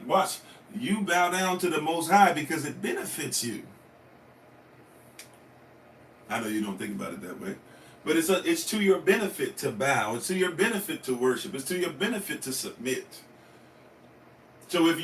Watch, you bow down to the Most High because it benefits you. I know you don't think about it that way, but it's to your benefit to bow. It's to your benefit to worship. It's to your benefit to submit. So if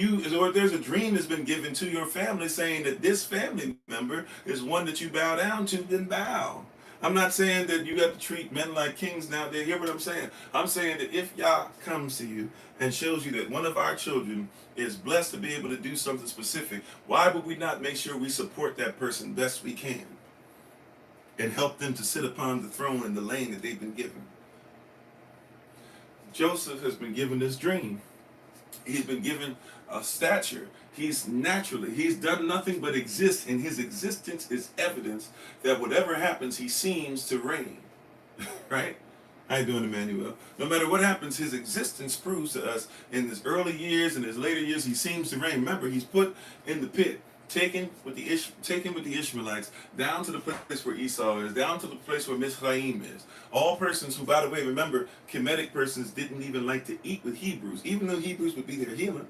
there's a dream that's been given to your family saying that this family member is one that you bow down to, then bow. I'm not saying that you got to treat men like kings now. They hear what I'm saying. I'm saying that if Yah comes to you and shows you that one of our children is blessed to be able to do something specific, why would we not make sure we support that person best we can and help them to sit upon the throne in the lane that they've been given? Joseph has been given this dream. He's been given a stature. He's done nothing but exist, and his existence is evidence that whatever happens, he seems to reign. Right? How you doing, Emmanuel? No matter what happens, his existence proves to us in his early years and his later years, he seems to reign. Remember, he's put in the pit, taken with the Ishmaelites, down to the place where Esau is, down to the place where Mizraim is. All persons who, by the way, remember, Kemetic persons didn't even like to eat with Hebrews, even though Hebrews would be their healer.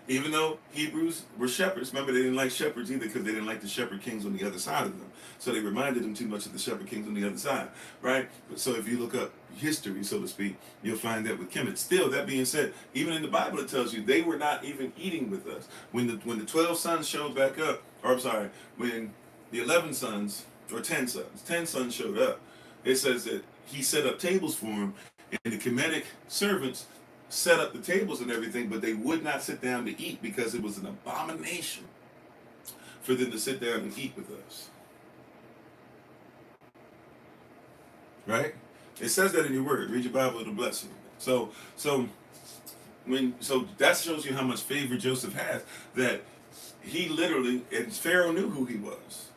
Even though Hebrews were shepherds. Remember, they didn't like shepherds either because they didn't like the shepherd kings on the other side of them. So they reminded them too much of the shepherd kings on the other side, right? So if you look up history, so to speak, you'll find that with Kemet. Still, that being said, even in the Bible it tells you they were not even eating with us. When the 12 sons showed back up, or I'm sorry, when the 11 sons, or 10 sons showed up, it says that he set up tables for them, and the Kemetic servants set up the tables and everything, but they would not sit down to eat because it was an abomination for them to sit down and eat with us. Right? It says that in your word. Read your Bible, it'll bless you. So that shows you how much favor Joseph has, that he literally, and Pharaoh knew who he was.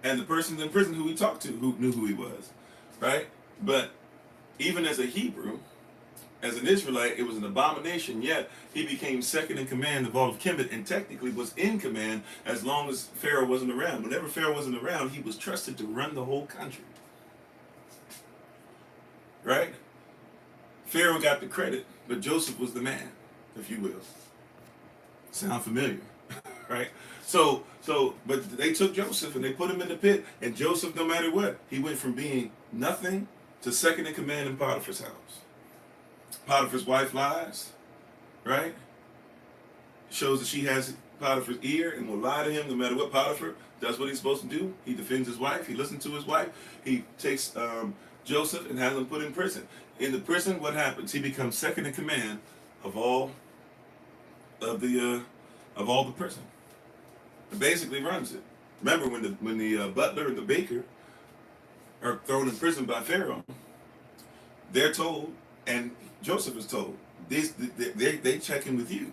And the persons in prison who he talked to who knew who he was. Right? But even as a Hebrew, as an Israelite, it was an abomination, yet he became second in command of all of Kemet and technically was in command as long as Pharaoh wasn't around. Whenever Pharaoh wasn't around, he was trusted to run the whole country. Right? Pharaoh got the credit, but Joseph was the man, if you will. Sound familiar? Right? But they took Joseph and they put him in the pit, and Joseph, no matter what, he went from being nothing to second in command in Potiphar's house. Potiphar's wife lies, right? Shows that she has Potiphar's ear and will lie to him no matter what. Potiphar does what he's supposed to do. He defends his wife. He listens to his wife. He takes Joseph and has him put in prison. In the prison, what happens? He becomes second in command of all the prison. He basically runs it. Remember when the butler and the baker are thrown in prison by Pharaoh, they're told, and Joseph is told, they check in with you.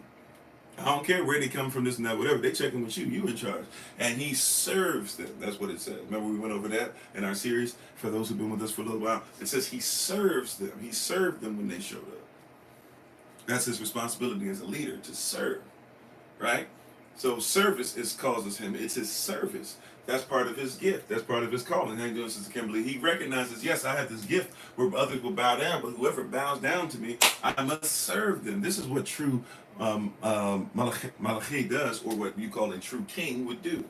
I don't care where they come from, this and that, whatever. They check in with you. You in charge. And he serves them. That's what it says. Remember we went over that in our series? For those who've been with us for a little while. It says he serves them. He served them when they showed up. That's his responsibility as a leader, to serve. Right? So service causes him. It's his service. That's part of his gift. That's part of his calling. How you doing, Sister Kimberly? He recognizes, yes, I have this gift where others will bow down, but whoever bows down to me, I must serve them. This is what true Malachi does, or what you call a true king would do.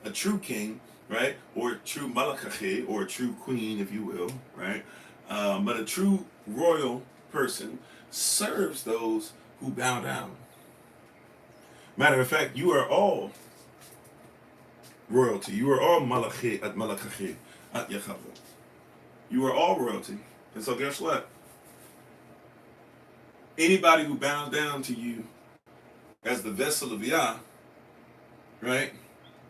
A true king, right? Or true Malachi, or a true queen, if you will, right? But a true royal person serves those who bow down. Matter of fact, you are all royalty. You are all Malachi at Malachi at Yechava. You are all royalty. And so guess what? Anybody who bows down to you as the vessel of Yah, right?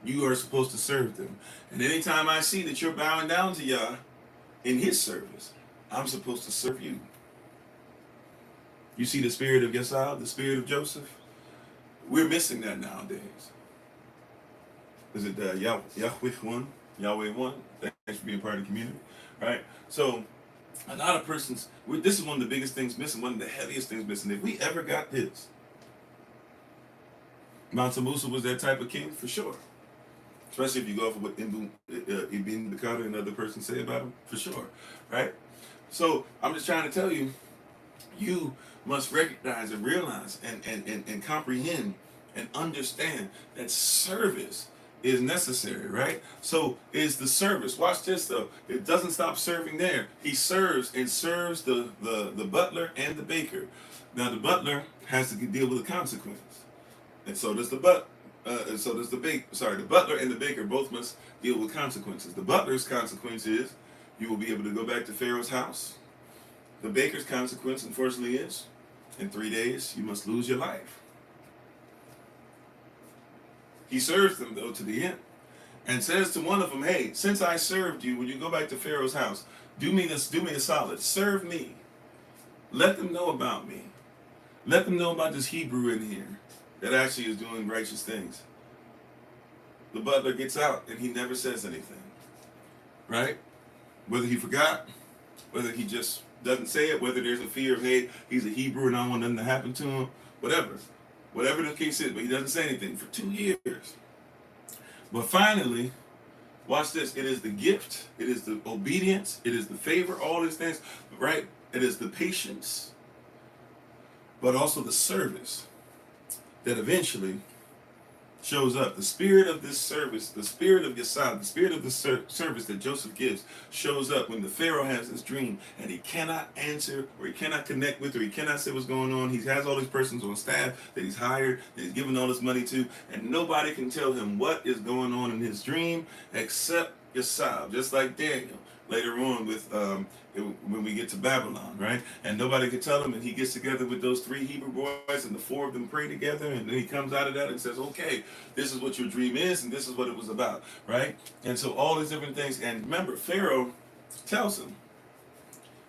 You are supposed to serve them. And anytime I see that you're bowing down to Yah in his service, I'm supposed to serve you. You see the spirit of Yesau, the spirit of Joseph? We're missing that nowadays. Is it Yahweh one? Yahweh one? Thanks for being part of the community, right? So a lot of persons, this is one of the biggest things missing, one of the heaviest things missing. If we ever got this, Mansa Musa was that type of king, for sure. Especially if you go off of what Ibn Bakr and other persons say about him, for sure, right? So I'm just trying to tell you, you must recognize and realize and comprehend and understand that service is necessary, right? So is the service. Watch this though. It doesn't stop serving there. He serves and serves the butler and the baker. Now the butler has to deal with the consequence, and so does the the butler and the baker both must deal with consequences. The butler's consequence is you will be able to go back to Pharaoh's house. The baker's consequence, unfortunately, is in 3 days you must lose your life. He serves them, though, to the end, and says to one of them, hey, since I served you, when you go back to Pharaoh's house, do me a solid. Serve me. Let them know about me. Let them know about this Hebrew in here that actually is doing righteous things. The butler gets out, and he never says anything, right? Whether he forgot, whether he just doesn't say it, whether there's a fear of, hey, he's a Hebrew and I don't want nothing to happen to him, whatever the case is, but he doesn't say anything for 2 years. But finally, watch this, it is the gift, it is the obedience, it is the favor, all these things, right? It is the patience, but also the service that eventually shows up. The spirit of this service, the spirit of Yesod, the spirit of the service that Joseph gives shows up when the Pharaoh has this dream and he cannot answer, or he cannot connect with, or he cannot say what's going on. He has all these persons on staff that he's hired, that he's giving all this money to, and nobody can tell him what is going on in his dream except Yesod, just like Daniel later on with when we get to Babylon, right? And nobody could tell him, and he gets together with those 3 Hebrew boys, and the 4 of them pray together, and then he comes out of that and says, okay, this is what your dream is, and this is what it was about, right? And so all these different things, and remember, Pharaoh tells him.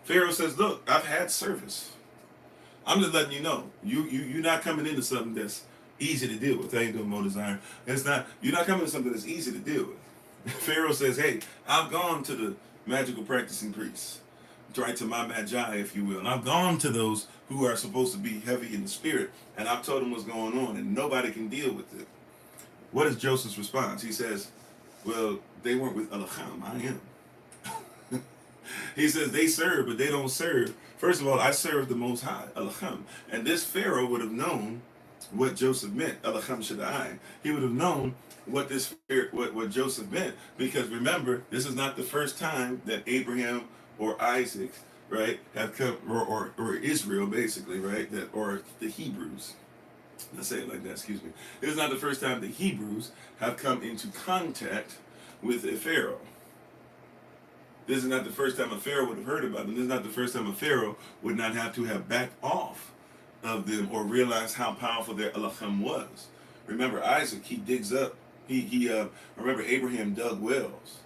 Pharaoh says, look, I've had service. I'm just letting you know, you're not coming into something that's easy to deal with. I ain't doing more desire. You're not coming to something that's easy to deal with. Pharaoh says, hey, I've gone to the magical practicing priests, right, to my magi, if you will, and I've gone to those who are supposed to be heavy in the spirit, and I've told them what's going on, and nobody can deal with it. What is Joseph's response? He says, well, they weren't with Elohim, I am. He says they serve, but they don't serve. First of all, I serve the Most High, Elohim, and this Pharaoh would have known what Joseph meant, Elohim Shaddai. He would have known what this spirit, what Joseph meant, because remember, this is not the first time that Abraham or Isaac right, have come, or Israel, basically, right, that, or the Hebrews. Let's say it like that, excuse me. This is not the first time the Hebrews have come into contact with a Pharaoh. This is not the first time a Pharaoh would have heard about them. This is not the first time a Pharaoh would not have to have backed off of them or realized how powerful their Elohim was. Remember Isaac, he digs up, remember Abraham dug wells,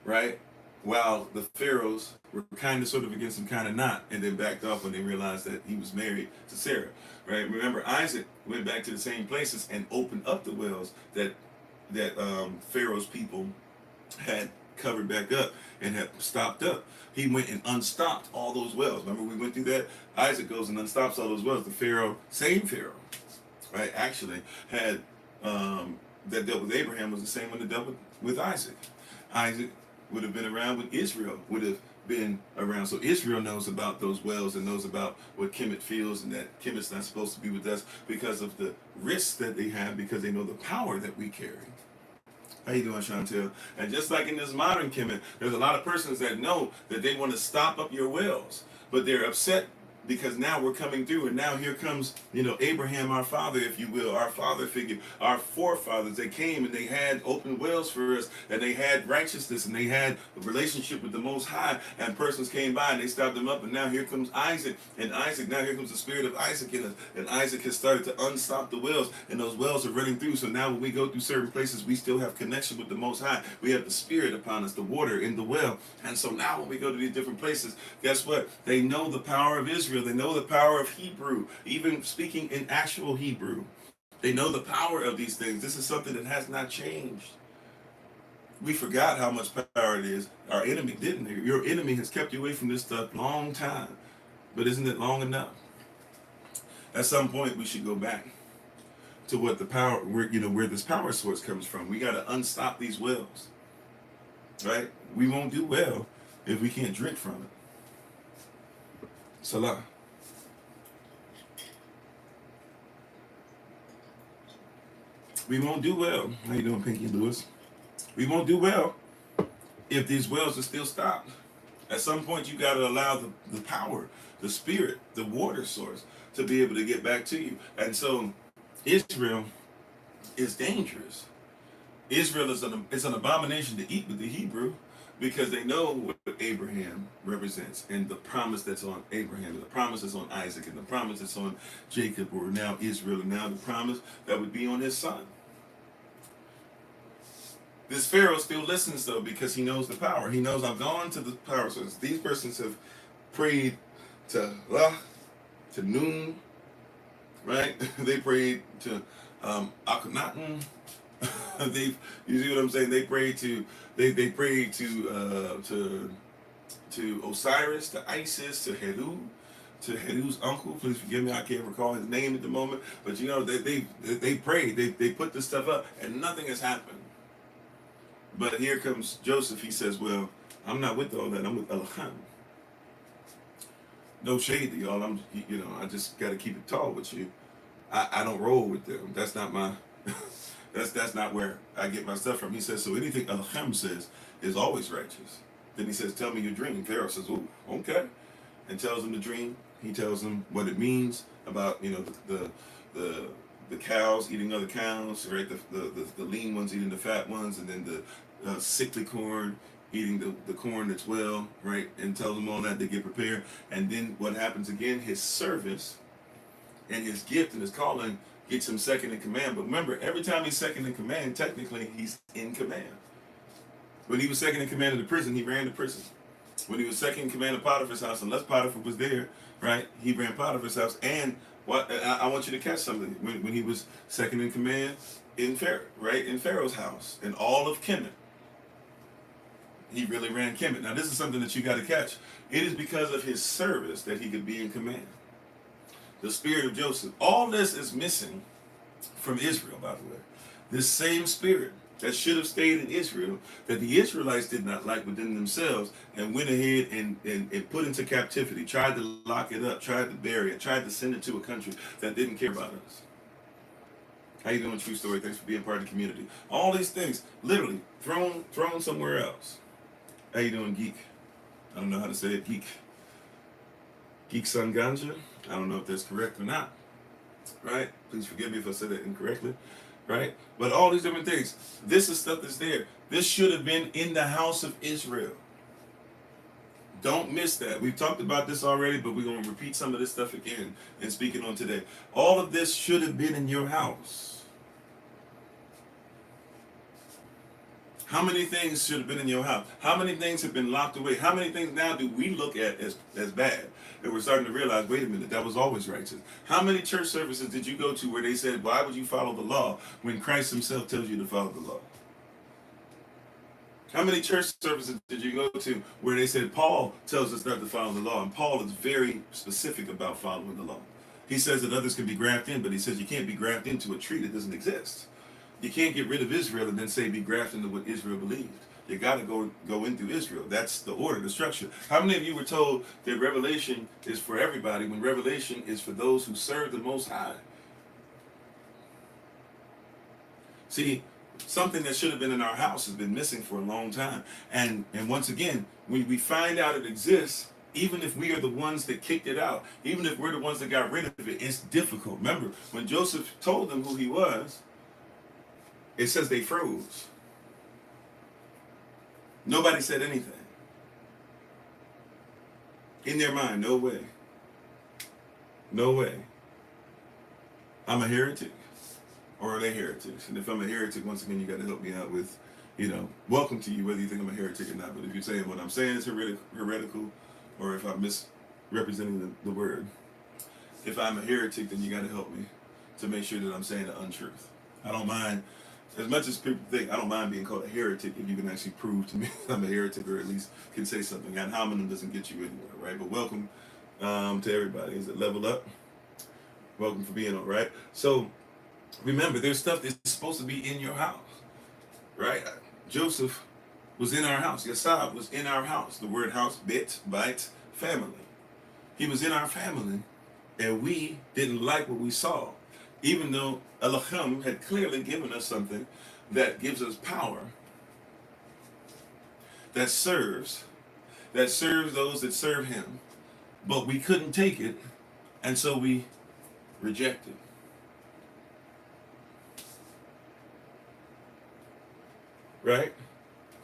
right? While the pharaohs were kind of sort of against him, kind of not, and then backed off when they realized that he was married to Sarah, right? Remember Isaac went back to the same places and opened up the wells that Pharaoh's people had covered back up and had stopped up. He went and unstopped all those wells. Remember we went through that? Isaac goes and unstops all those wells. The Pharaoh, same Pharaoh, right, actually had that dealt with Abraham was the same one that dealt with Isaac. Isaac would have been around when Israel would have been around. So Israel knows about those wells and knows about what Kemet feels, and that Kemet's not supposed to be with us because of the risks that they have, because they know the power that we carry. How you doing, Chantel? And just like in this modern Kemet, there's a lot of persons that know that they want to stop up your wells, but they're upset because now we're coming through, and now here comes, Abraham, our father, if you will, our father figure, our forefathers. They came and they had open wells for us, and they had righteousness, and they had a relationship with the Most High, and persons came by and they stopped them up, and now here comes Isaac, and Isaac, now here comes the spirit of Isaac in us, and Isaac has started to unstop the wells, and those wells are running through. So now when we go through certain places, we still have connection with the Most High. We have the spirit upon us, the water in the well, and so now when we go to these different places, guess what? They know the power of Israel. They know the power of Hebrew, even speaking in actual Hebrew. They know the power of these things. This is something that has not changed. We forgot how much power it is. Our enemy didn't. Your enemy has kept you away from this stuff long time. But isn't it long enough? At some point, we should go back to what the power, where this power source comes from. We got to unstop these wells, right? We won't do well if we can't drink from it. Salah. We won't do well. How you doing, Pinky Lewis? We won't do well if these wells are still stopped. At some point, you got to allow the power, the spirit, the water source to be able to get back to you. And so Israel is dangerous. Israel is an abomination to eat with the Hebrew, because they know what Abraham represents, and the promise that's on Abraham, and the promise that's on Isaac, and the promise that's on Jacob, or now Israel, and now the promise that would be on his son. This Pharaoh still listens, though, because he knows the power. He knows, I've gone to the power source. These persons have prayed to La, to Nun, right? They prayed to Akhenaten. You see what I'm saying? They prayed to Osiris, to Isis, to Heru's uncle. Please forgive me, I can't recall his name at the moment. But they prayed, they put this stuff up, and nothing has happened. But here comes Joseph. He says, "Well, I'm not with all that. I'm with Elohim." No shade to y'all. I just got to keep it tall with you. I don't roll with them. That's not my. That's not where I get my stuff from. He says, so anything Elohim says is always righteous. Then he says, tell me your dream. Pharaoh says, oh, okay. And tells him the dream. He tells him what it means about, the cows eating other cows, right? The lean ones eating the fat ones, and then the sickly corn eating the corn that's well, right? And tells them all that to get prepared. And then what happens again, his service and his gift and his calling gets him second in command. But remember, every time he's second in command, technically he's in command. When he was second in command of the prison, he ran the prison. When he was second in command of Potiphar's house, unless Potiphar was there, right, he ran Potiphar's house. And what I want you to catch something. When he was second in command in Pharaoh's house, in all of Kemet, he really ran Kemet. Now this is something that you got to catch. It is because of his service that he could be in command. The spirit of Joseph. All this is missing from Israel, by the way. This same spirit that should have stayed in Israel, that the Israelites did not like within themselves, and went ahead and put into captivity, tried to lock it up, tried to bury it, tried to send it to a country that didn't care about us. How you doing, True Story? Thanks for being part of the community. All these things, literally, thrown somewhere else. How you doing, Geek? I don't know how to say it, Geek Sun Ganja. I don't know if that's correct or not, right? Please forgive me if I said that incorrectly, right? But all these different things, this is stuff that's there. This should have been in the house of Israel. Don't miss that. We've talked about this already, but we're going to repeat some of this stuff again and speaking on today. All of this should have been in your house. How many things should have been in your house? How many things have been locked away? How many things now do we look at as bad? And we're starting to realize, wait a minute, that was always righteous. How many church services did you go to where they said, why would you follow the law when Christ himself tells you to follow the law? How many church services did you go to where they said Paul tells us not to follow the law, and Paul is very specific about following the law. He says that others can be grafted in, but he says you can't be grafted into a tree that doesn't exist. You can't get rid of Israel and then say be grafted into what Israel believed. You got to go into Israel. That's the order, the structure. How many of you were told that Revelation is for everybody when Revelation is for those who serve the Most High? See, something that should have been in our house has been missing for a long time. And once again, when we find out it exists, even if we are the ones that kicked it out, even if we're the ones that got rid of it, it's difficult. Remember, when Joseph told them who he was, it says they froze. Nobody said anything. In their mind, no way. No way. I'm a heretic. Or are they heretics? And if I'm a heretic, once again, you got to help me out with, welcome to you, whether you think I'm a heretic or not. But if you're saying what I'm saying is heretical, or if I'm misrepresenting the word, if I'm a heretic, then you got to help me to make sure that I'm saying the untruth. I don't mind, as much as people think, I don't mind being called a heretic if you can actually prove to me I'm a heretic, or at least can say something. Ad hominem doesn't get you anywhere, right? But welcome to everybody. Is it Level Up? Welcome for being on, right? So, remember, there's stuff that's supposed to be in your house, right? Joseph was in our house. Yasab was in our house. The word house, bait, family. He was in our family, and we didn't like what we saw, even though Elohim had clearly given us something that gives us power, that serves those that serve him, but we couldn't take it, and so we rejected. Right?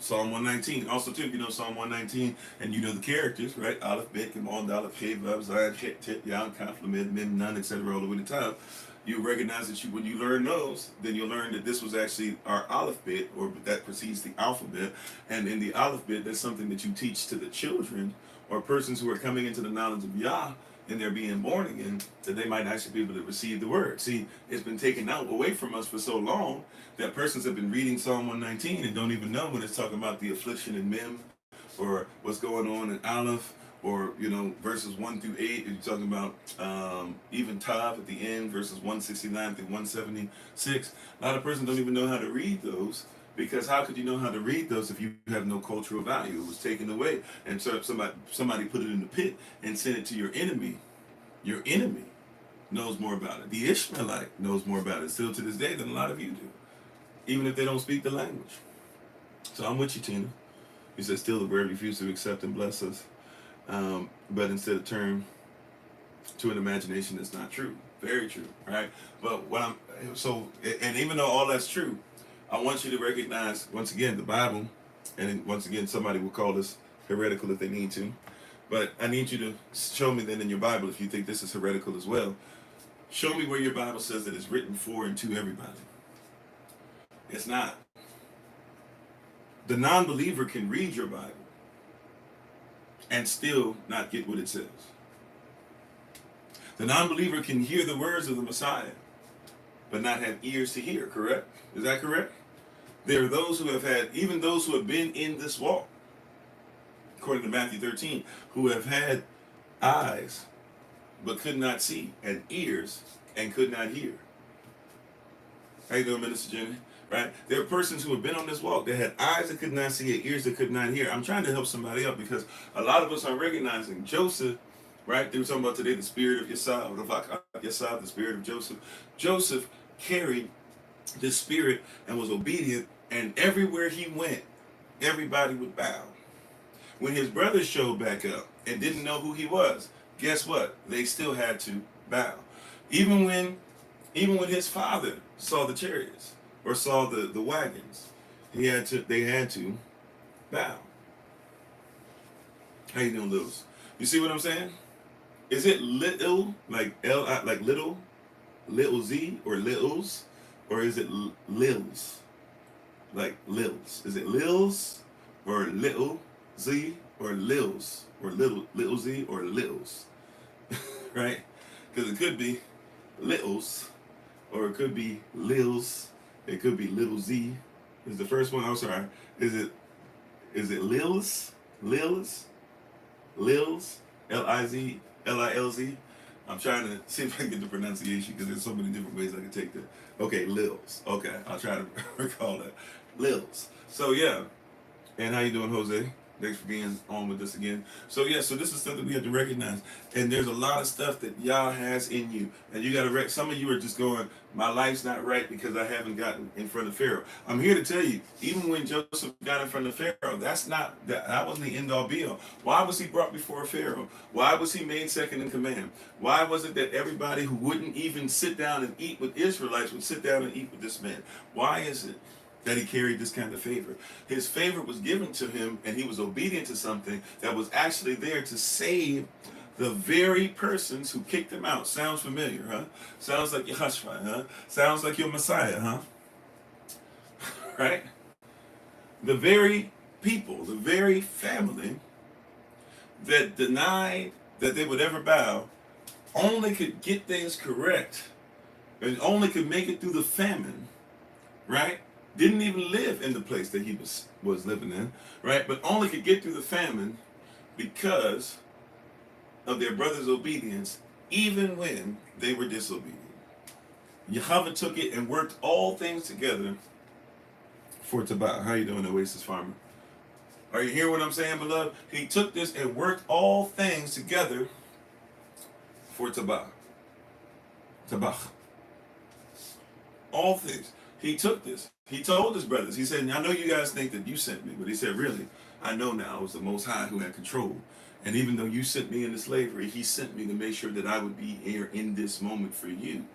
Psalm 119. Also, too, if you know Psalm 119 and you know the characters, right? Aleph, Bet, Gimel, Daleth, He, Vav, Zayin, Het, Tet, Yal, Kaf, Lamed, Mem, Nun, etc., all the way to top. You recognize that when you learn those, then you'll learn that this was actually our Aleph bit, or that precedes the alphabet. And in the Aleph bit, that's something that you teach to the children or persons who are coming into the knowledge of Yah and they're being born again, that they might actually be able to receive the word. See, it's been taken out away from us for so long that persons have been reading Psalm 119 and don't even know when it's talking about the affliction in Mem, or what's going on in Aleph, or verses 1 through 8. You're talking about even Tav at the end, verses 169 through 176. A lot of persons don't even know how to read those, because how could you know how to read those if you have no cultural value? It was taken away, and so somebody put it in the pit and sent it to your enemy. Your enemy knows more about it. The Ishmaelite knows more about it still to this day than a lot of you do, even if they don't speak the language. So I'm with you, Tina. You said still the word refused to accept and bless us, but instead turn to an imagination that's not true. Very true, right? But and even though all that's true, I want you to recognize, once again, the Bible, and once again, somebody will call this heretical if they need to, but I need you to show me then in your Bible, if you think this is heretical as well, show me where your Bible says that it's written for and to everybody. It's not. The non-believer can read your Bible and still not get what it says. The non-believer can hear the words of the Messiah, but not have ears to hear, correct? Is that correct? There are those who have had, even those who have been in this walk, according to Matthew 13, who have had eyes but could not see, and ears and could not hear. How you doing, Minister Jenny? Right? There are persons who have been on this walk that had eyes that could not see and ears that could not hear. I'm trying to help somebody out because a lot of us are recognizing Joseph, right? They were talking about today the spirit of Yesod, the spirit of Joseph. Joseph carried this spirit and was obedient, and everywhere he went, everybody would bow. When his brothers showed back up and didn't know who he was, guess what? They still had to bow. Even when his father saw the chariots or saw the wagons, they had to bow. How you doing, Littles? You see what I'm saying? Is it little, like like little Z, or littles, or is it lils, like lils? Is it lils, or little Z, or lils, or little Z, or lils? Right? Because it could be littles, or it could be lils. It could be little Z. Is the first one? I'm sorry. Is it lils, lils, lils, Lilz? I'm trying to see if I can get the pronunciation because there's so many different ways I can take that. Okay, Lils. Okay, I'll try to recall that. Lils. So yeah. And how you doing, Jose? Thanks for being on with us again. So yeah, so this is stuff that we have to recognize. And there's a lot of stuff that Yah has in you. And you gotta some of you are just going, my life's not right because I haven't gotten in front of Pharaoh. I'm here to tell you, even when Joseph got in front of Pharaoh, that wasn't the end all be all. Why was he brought before Pharaoh? Why was he made second in command? Why was it that everybody who wouldn't even sit down and eat with Israelites would sit down and eat with this man? Why is it that he carried this kind of favor? His favor was given to him, and he was obedient to something that was actually there to save the very persons who kicked him out. Sounds familiar, huh? Sounds like Yehoshua, huh? Sounds like your Messiah, huh? Right? The very people, the very family that denied that they would ever bow only could get things correct and only could make it through the famine, right? Didn't even live in the place that he was living in, right? But only could get through the famine because of their brother's obedience, even when they were disobedient. Yahweh took it and worked all things together for Tabah. How you doing, Oasis Farmer? Are you hearing what I'm saying, beloved? He took this and worked all things together for Tabah. Tabach. All things. He took this. He told his brothers, he said, I know you guys think that you sent me, but he said, really, I know now it was the Most High who had control. And even though you sent me into slavery, he sent me to make sure that I would be here in this moment for you.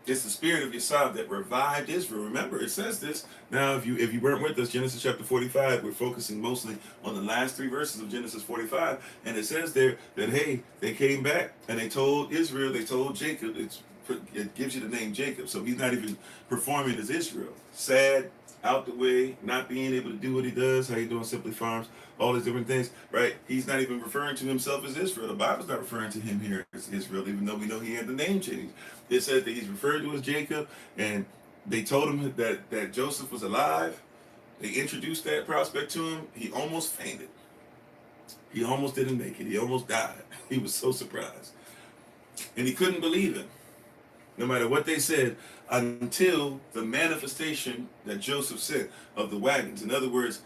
It's the spirit of Yesod that revived Israel. Remember, it says this. Now, if you weren't with us, Genesis chapter 45, we're focusing mostly on the last 3 verses of Genesis 45. And it says there that, hey, they came back and they told Israel, they told Jacob, it gives you the name Jacob. So he's not even performing as Israel. Sad, out the way, not being able to do what he does. How you doing, Simply Farms? All these different things, right? He's not even referring to himself as Israel. The Bible's not referring to him here as Israel, even though we know he had the name change. It says that he's referred to as Jacob, and they told him that Joseph was alive. They introduced that prospect to him. He almost fainted. He almost didn't make it. He almost died. He was so surprised. And he couldn't believe it, no matter what they said, until the manifestation that Joseph sent of the wagons. In other words,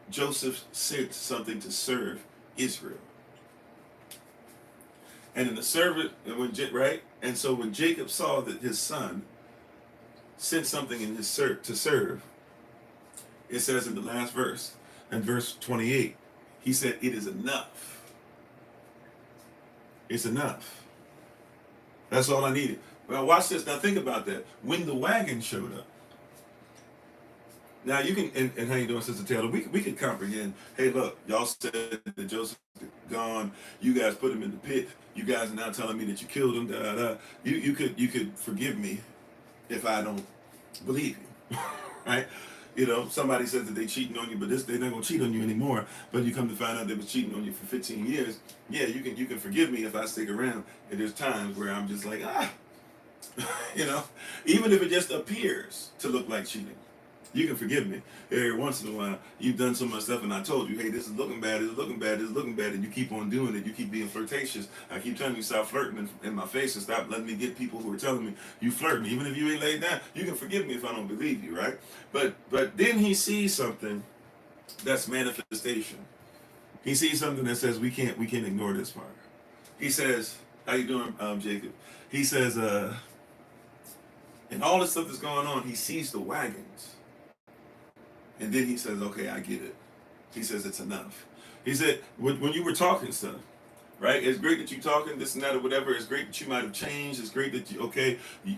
Joseph sent something to serve Israel. And in the servant, right? And so when Jacob saw that his son sent something in his to serve, it says in the last verse, in verse 28, he said, it is enough. It's enough. That's all I needed. Well, watch this. Now think about that. When the wagon showed up, now you can, and how you doing, Sister Taylor? We could comprehend. Hey, look, y'all said that Joseph is gone. You guys put him in the pit. You guys are now telling me that you killed him. Da, da, da. You could forgive me if I don't believe you, right? You know, somebody says that they cheating on you, but they're not gonna cheat on you anymore. But you come to find out they was cheating on you for 15 years. Yeah, you can forgive me if I stick around. And there's times where I'm just like, you know, even if it just appears to look like cheating, you can forgive me. Every once in a while, you've done so much stuff, and I told you, hey, this is looking bad, this is looking bad, this is looking bad, and you keep on doing it. You keep being flirtatious. I keep telling you, stop flirting in my face and stop letting me get people who are telling me you flirting. Even if you ain't laid down, you can forgive me if I don't believe you, right? But then he sees something that's manifestation. He sees something that says we can't ignore this part. He says, how you doing, Jacob? He says, and all this stuff that's going on, he sees the wagons. And then he says, okay, I get it. He says, it's enough. He said, when you were talking stuff, right? It's great that you're talking this and that or whatever. It's great that you might have changed. It's great that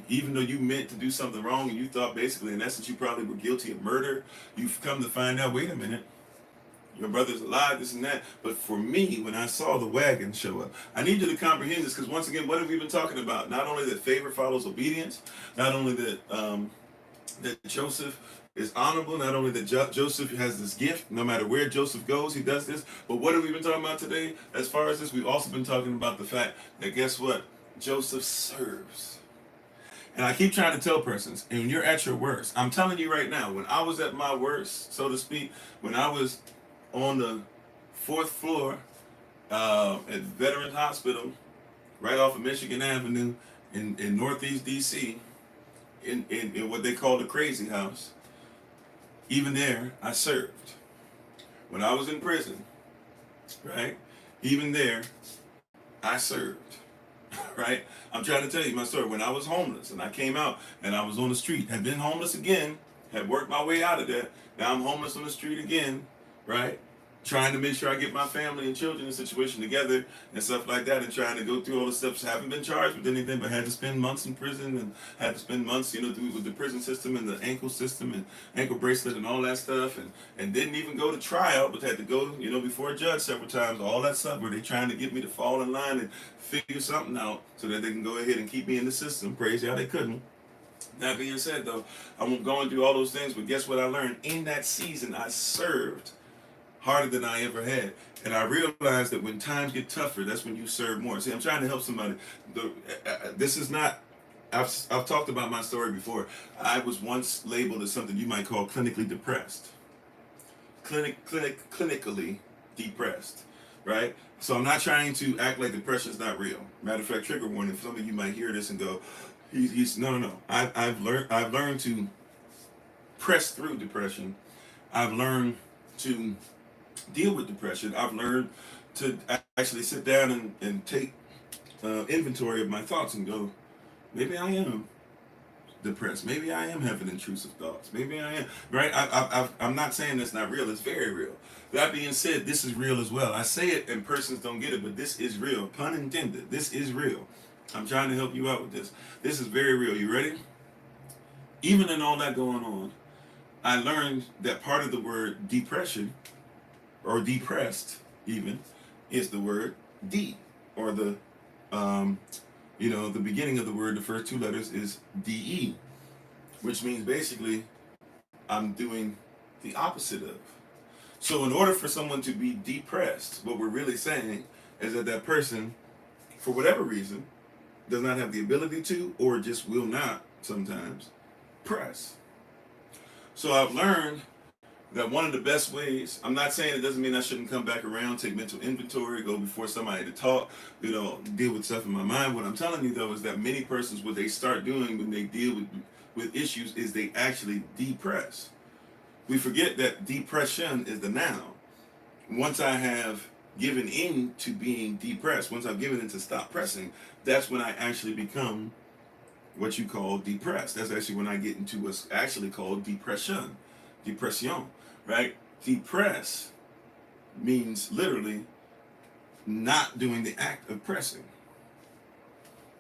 even though you meant to do something wrong and you thought basically in essence you probably were guilty of murder, you've come to find out, wait a minute, your brother's alive, this and that. But for me, when I saw the wagon show up, I need you to comprehend this, because once again, what have we been talking about? Not only that favor follows obedience, not only that Joseph is honorable, not only that Joseph has this gift, no matter where Joseph goes, he does this, but what have we been talking about today? As far as this, we've also been talking about the fact that guess what? Joseph serves. And I keep trying to tell persons, and when you're at your worst, I'm telling you right now, when I was at my worst, so to speak, when I was on the 4th floor at Veterans Hospital, right off of Michigan Avenue in Northeast DC, in what they call the crazy house, even there, I served. When I was in prison, right, even there, I served, right? I'm trying to tell you my story. When I was homeless and I came out and I was on the street, had been homeless again, had worked my way out of that, now I'm homeless on the street again, right? Trying to make sure I get my family and children and situation together and stuff like that, and trying to go through all the steps. Haven't been charged with anything, but had to spend months in prison and had to spend months, through with the prison system and the ankle system and ankle bracelet and all that stuff, and didn't even go to trial, but had to go, before a judge several times, all that stuff where they trying to get me to fall in line and figure something out so that they can go ahead and keep me in the system. Praise God, they couldn't. That being said, though, I'm going through all those things, but guess what I learned? In that season, I served harder than I ever had. And I realized that when times get tougher, that's when you serve more. See, I'm trying to help somebody. This is not, I've talked about my story before. I was once labeled as something you might call clinically depressed. Clinically depressed, right? So I'm not trying to act like depression is not real. Matter of fact, trigger warning, some of you might hear this and go, no. I've learned to press through depression. I've learned to deal with depression. I've learned to actually sit down and take inventory of my thoughts and go, maybe I am depressed. Maybe I am having intrusive thoughts. Maybe I am, right? I'm not saying that's not real. It's very real. That being said, this is real as well. I say it and persons don't get it, but this is real. Pun intended. This is real. I'm trying to help you out with this. This is very real. You ready? Even in all that going on, I learned that part of the word depression, or depressed even, is the word D, or the the beginning of the word, the first 2 letters is DE, which means basically I'm doing the opposite of. So in order for someone to be depressed, what we're really saying is that that person, for whatever reason, does not have the ability to, or just will not sometimes, press. So I've learned that one of the best ways, I'm not saying it doesn't mean I shouldn't come back around, take mental inventory, go before somebody to talk, deal with stuff in my mind. What I'm telling you though is that many persons, what they start doing when they deal with issues is they actually depress. We forget that depression is the noun. Once I have given in to being depressed, once I've given in to stop pressing, that's when I actually become what you call depressed. That's actually when I get into what's actually called depression, right? Depress means literally not doing the act of pressing.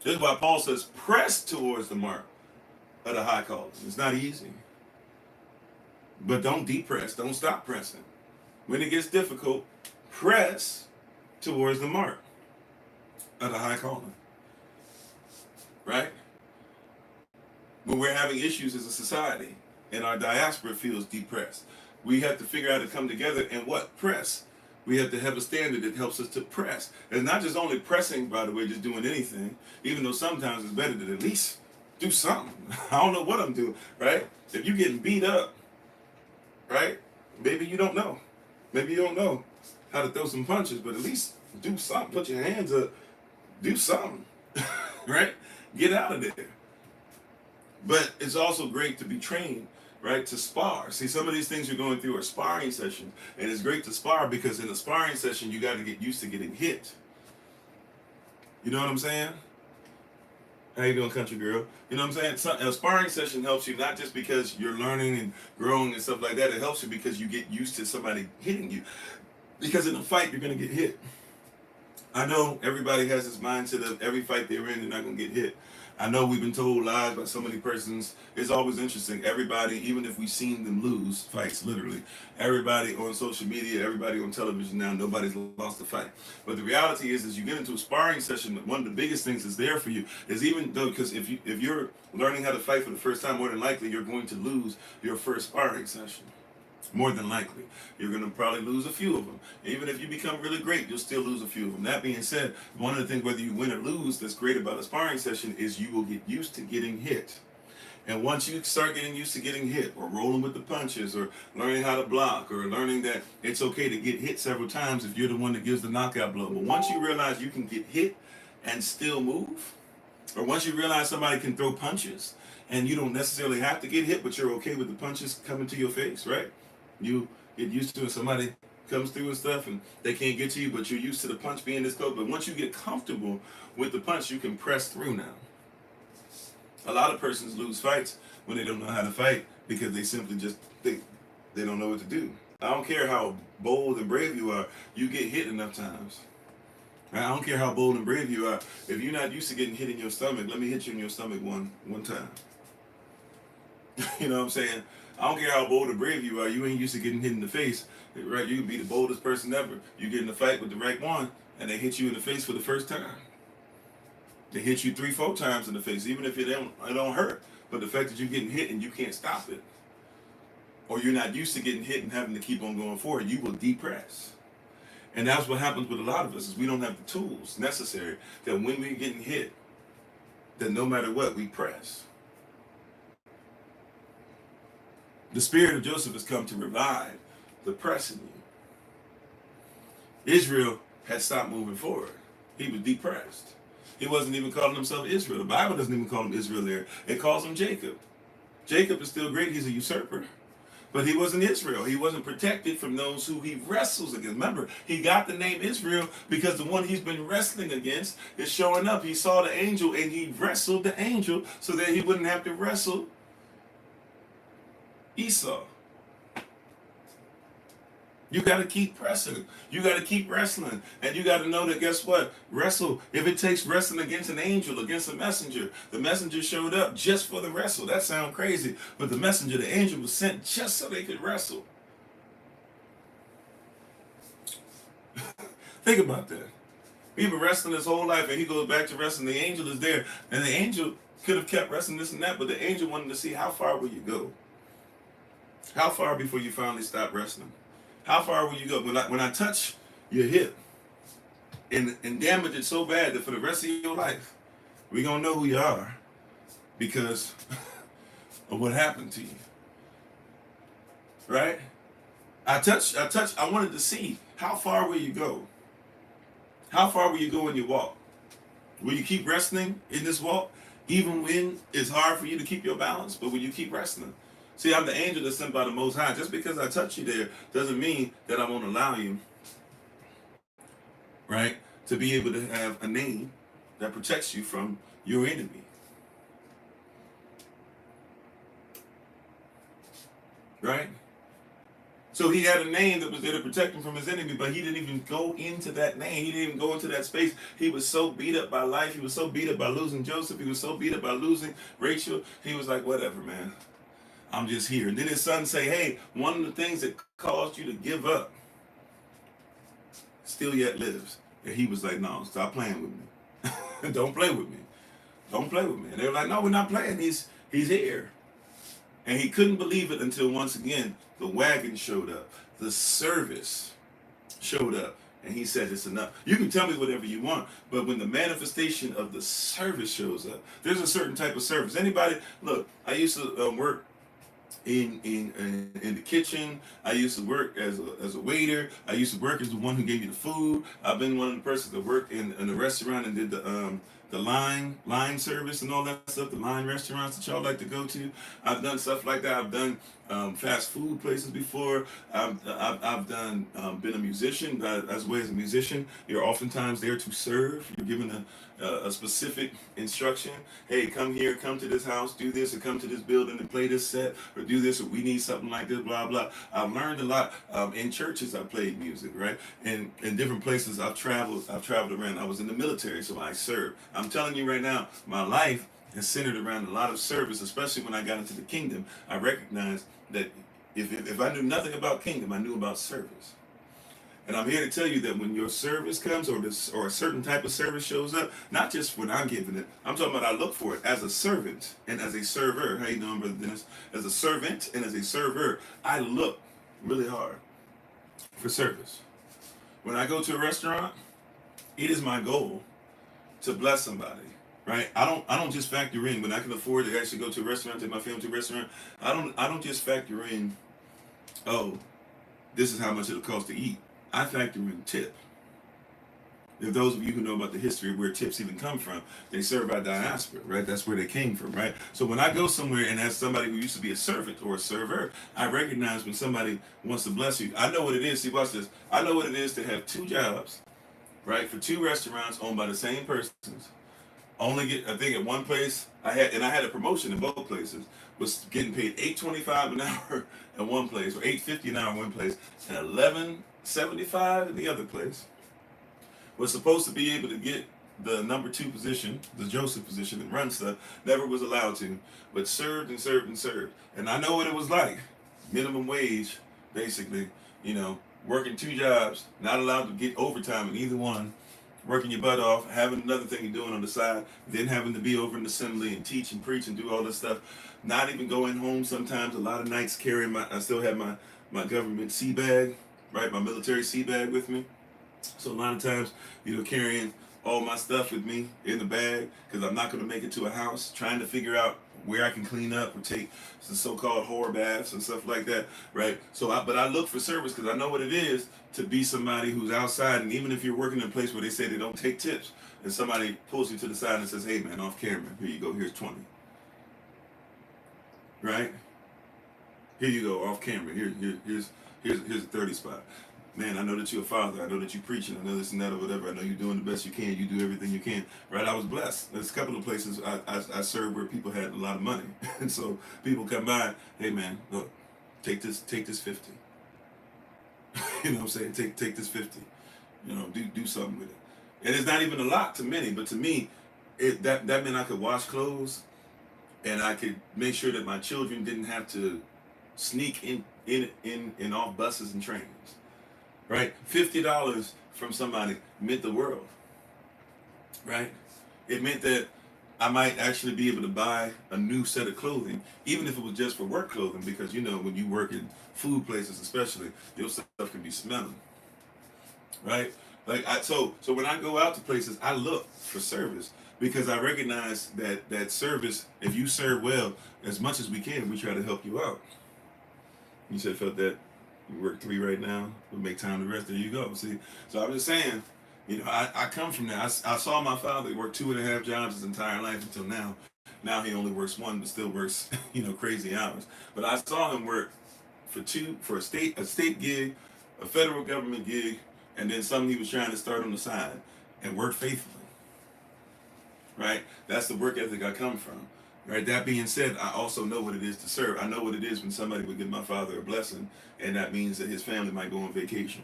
This is why Paul says, press towards the mark of the high calling. It's not easy. But don't depress. Don't stop pressing. When it gets difficult, press towards the mark of the high calling. Right? When we're having issues as a society and our diaspora feels depressed, we have to figure out how to come together and what? Press. We have to have a standard that helps us to press. And not just only pressing, by the way, just doing anything, even though sometimes it's better to at least do something. I don't know what I'm doing, right? If you're getting beat up, right? Maybe you don't know. Maybe you don't know how to throw some punches, but at least do something. Put your hands up. Do something, right? Get out of there. But it's also great to be trained, right, to spar. See, some of these things you're going through are sparring sessions, and it's great to spar because in a sparring session, you got to get used to getting hit. You know what I'm saying? How you doing, country girl? You know what I'm saying? A sparring session helps you not just because you're learning and growing and stuff like that. It helps you because you get used to somebody hitting you. Because in a fight, you're going to get hit. I know everybody has this mindset of every fight they're in, they're not going to get hit. I know we've been told lies by so many persons. It's always interesting. Everybody, even if we've seen them lose fights, literally, everybody on social media, everybody on television now, nobody's lost a fight. But the reality is you get into a sparring session, one of the biggest things that's there for you is, even though, because if you're learning how to fight for the first time, more than likely you're going to lose your first sparring session. More than likely. You're going to probably lose a few of them. Even if you become really great, you'll still lose a few of them. That being said, one of the things, whether you win or lose, that's great about a sparring session is you will get used to getting hit. And once you start getting used to getting hit, or rolling with the punches, or learning how to block, or learning that it's okay to get hit several times if you're the one that gives the knockout blow. But once you realize you can get hit and still move, or once you realize somebody can throw punches, and you don't necessarily have to get hit, but you're okay with the punches coming to your face, right? You get used to it. Somebody comes through and stuff and they can't get to you, but you're used to the punch being this close. But once you get comfortable with the punch, you can press through now. A lot of persons lose fights when they don't know how to fight because they simply just think they don't know what to do. I don't care how bold and brave you are, you get hit enough times. I don't care how bold and brave you are. If you're not used to getting hit in your stomach, let me hit you in your stomach one time. You know what I'm saying? I don't care how bold or brave you are, you ain't used to getting hit in the face, right? You can be the boldest person ever. You get in a fight with the right one, and they hit you in the face for the first time. They hit you 3-4 times in the face, even if it don't hurt. But the fact that you're getting hit and you can't stop it, or you're not used to getting hit and having to keep on going forward, you will depress. And that's what happens with a lot of us, is we don't have the tools necessary that when we're getting hit, that no matter what, we press. The spirit of Joseph has come to revive the press in you. Israel had stopped moving forward. He was depressed. He wasn't even calling himself Israel. The Bible doesn't even call him Israel there. It calls him Jacob. Jacob is still great. He's a usurper. But he wasn't Israel. He wasn't protected from those who he wrestles against. Remember, he got the name Israel because the one he's been wrestling against is showing up. He saw the angel and he wrestled the angel so that he wouldn't have to wrestle Esau. You got to keep pressing. You got to keep wrestling. And you got to know that, guess what? Wrestle. If it takes wrestling against an angel, against a messenger, the messenger showed up just for the wrestle. That sounds crazy. But the messenger, the angel, was sent just so they could wrestle. Think about that. He's been wrestling his whole life, and he goes back to wrestling. The angel is there. And the angel could have kept wrestling this and that, but the angel wanted to see how far will you go. How far before you finally stop wrestling? How far will you go? When I touch your hip and damage it so bad that for the rest of your life, we're going to know who you are because of what happened to you. Right? I wanted to see how far will you go? How far will you go in your walk? Will you keep wrestling in this walk even when it's hard for you to keep your balance? But will you keep wrestling? See, I'm the angel that's sent by the Most High. Just because I touch you there doesn't mean that I won't allow you, right, to be able to have a name that protects you from your enemy. Right? So he had a name that was there to protect him from his enemy, but he didn't even go into that name. He didn't even go into that space. He was so beat up by life. He was so beat up by losing Joseph. He was so beat up by losing Rachel. He was like, whatever, man. I'm just here. And then his son say, hey, one of the things that caused you to give up still yet lives. And he was like, no, stop playing with me. Don't play with me. Don't play with me. And they were like, no, we're not playing. He's here. And he couldn't believe it until once again, the wagon showed up. The service showed up. And he said, it's enough. You can tell me whatever you want, but when the manifestation of the service shows up, there's a certain type of service. Anybody, look, I used to work in the kitchen. I used to work as a waiter. I used to work as the one who gave you the food. I've been one of the persons that worked in a restaurant and did the line service and all that stuff, the line restaurants that y'all like to go to. I've done stuff like that. I've done fast food places before. I've done been a musician. As well as a musician, you're oftentimes there to serve. You're given a specific instruction. Hey, come here, come to this house, do this, or come to this building and play this set, or do this, or we need something like this, blah blah. I've learned a lot. In churches, I played music, right? And in different places, I've traveled around. I was in the military, so I served. I'm telling you right now, my life is centered around a lot of service, especially when I got into the kingdom. I recognized that if I knew nothing about kingdom, I knew about service. And I'm here to tell you that when your service comes, or a certain type of service shows up, not just when I'm giving it, I'm talking about I look for it as a servant and as a server. How you doing, Brother Dennis? As a servant and as a server, I look really hard for service. When I go to a restaurant, it is my goal to bless somebody. Right? I don't just factor in when I can afford to actually go to a restaurant, take my family to a restaurant. I don't just factor in, oh, this is how much it'll cost to eat. I factor in tip. If those of you who know about the history of where tips even come from, they serve by diaspora, right? That's where they came from, right? So when I go somewhere and as somebody who used to be a servant or a server, I recognize when somebody wants to bless you. I know what it is. See, watch this. I know what it is to have two jobs, right? For two restaurants owned by the same persons. Only get, I think at one place I had a promotion in both places, was getting paid $8.25 an hour at one place, or $8.50 an hour in one place, and $11.75 in the other place. Was supposed to be able to get the number 2 position, the Joseph position, and run stuff. Never was allowed to, but served and served and served. And I know what it was like. Minimum wage, basically, working 2 jobs, not allowed to get overtime in either one, working your butt off, having another thing you're doing on the side, then having to be over in the assembly and teach and preach and do all this stuff. Not even going home sometimes. A lot of nights carrying I still have my government sea bag, right? My military sea bag with me. So a lot of times, carrying all my stuff with me in the bag because I'm not going to make it to a house, trying to figure out where I can clean up or take some so-called whore baths and stuff like that, right? But I look for service because I know what it is to be somebody who's outside, and even if you're working in a place where they say they don't take tips, and somebody pulls you to the side and says, "Hey man, off camera, here you go, here's 20." Right? Here you go, off camera. Here's a 30 spot. Man, I know that you're a father. I know that you're preaching. I know this and that or whatever. I know you're doing the best you can. You do everything you can. Right? I was blessed. There's a couple of places I served where people had a lot of money. And so people come by, hey man, look, take this 50. You know what I'm saying? Take this 50. Do something with it. And it's not even a lot to many, but to me, that meant I could wash clothes and I could make sure that my children didn't have to sneak in off buses and trains. Right? $50 from somebody meant the world. Right? It meant that I might actually be able to buy a new set of clothing, even if it was just for work clothing, because when you work in food places especially, your stuff can be smelling. Right? So when I go out to places, I look for service because I recognize that service, if you serve well, as much as we can, we try to help you out. You said felt that. You work 3 right now, we'll make time to rest. There you go. See, so I'm just saying, I come from that. I saw my father work 2.5 jobs his entire life until now. Now he only works 1, but still works, crazy hours. But I saw him work for a state gig, a federal government gig, and then something he was trying to start on the side, and work faithfully. Right? That's the work ethic I come from. Right. That being said, I also know what it is to serve. I know what it is when somebody would give my father a blessing, and that means that his family might go on vacation.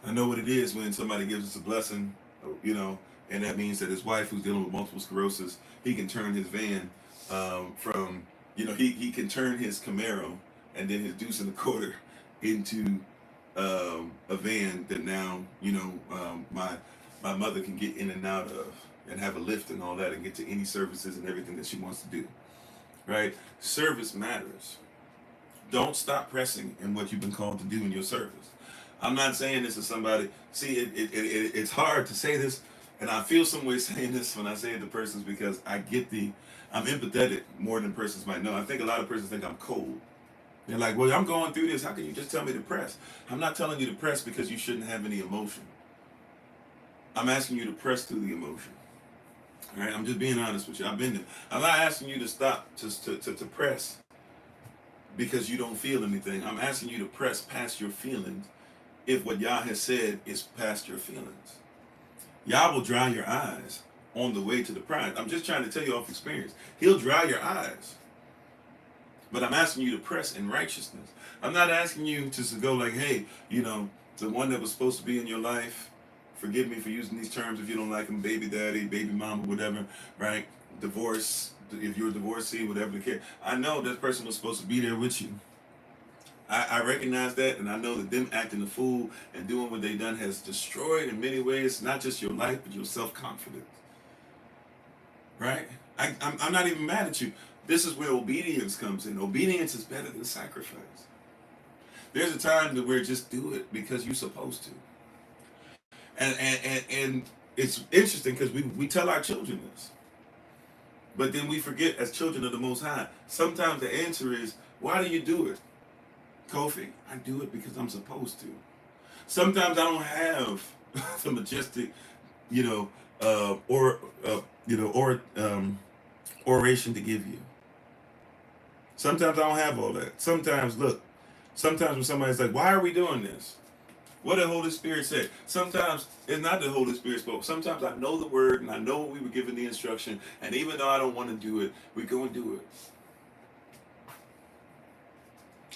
I know what it is when somebody gives us a blessing, and that means that his wife, who's dealing with multiple sclerosis, he can turn his van he can turn his Camaro and then his Deuce and a Quarter into a van that now my mother can get in and out of, and have a lift and all that, and get to any services and everything that she wants to do. Right? Service matters. Don't stop pressing in what you've been called to do in your service. I'm not saying this to somebody. See, it's hard to say this, and I feel some way saying this when I say it to persons because I'm empathetic more than persons might know. I think a lot of persons think I'm cold. They're like, well, I'm going through this. How can you just tell me to press? I'm not telling you to press because you shouldn't have any emotion. I'm asking you to press through the emotion. All right, I'm just being honest with you. I've been there. I'm not asking you to stop to press because you don't feel anything. I'm asking you to press past your feelings if what Yah has said is past your feelings. Yah will dry your eyes on the way to the prize. I'm just trying to tell you off experience. He'll dry your eyes. But I'm asking you to press in righteousness. I'm not asking you to go like, hey, the one that was supposed to be in your life, forgive me for using these terms if you don't like them, baby daddy, baby mama, whatever, right? Divorce, if you're a divorcee, whatever the case. I know that person was supposed to be there with you. I recognize that, and I know that them acting a fool and doing what they done has destroyed in many ways, not just your life, but your self-confidence. Right? I'm not even mad at you. This is where obedience comes in. Obedience is better than sacrifice. There's a time that we're just do it because you're supposed to. And it's interesting because we tell our children this. But then we forget as children of the Most High. Sometimes the answer is, why do you do it? Kofi, I do it because I'm supposed to. Sometimes I don't have the majestic, oration to give you. Sometimes I don't have all that. Sometimes when somebody's like, why are we doing this? What did the Holy Spirit say? Sometimes it's not the Holy Spirit spoke. Sometimes I know the word and I know what we were given the instruction, and even though I don't want to do it, we go and do it.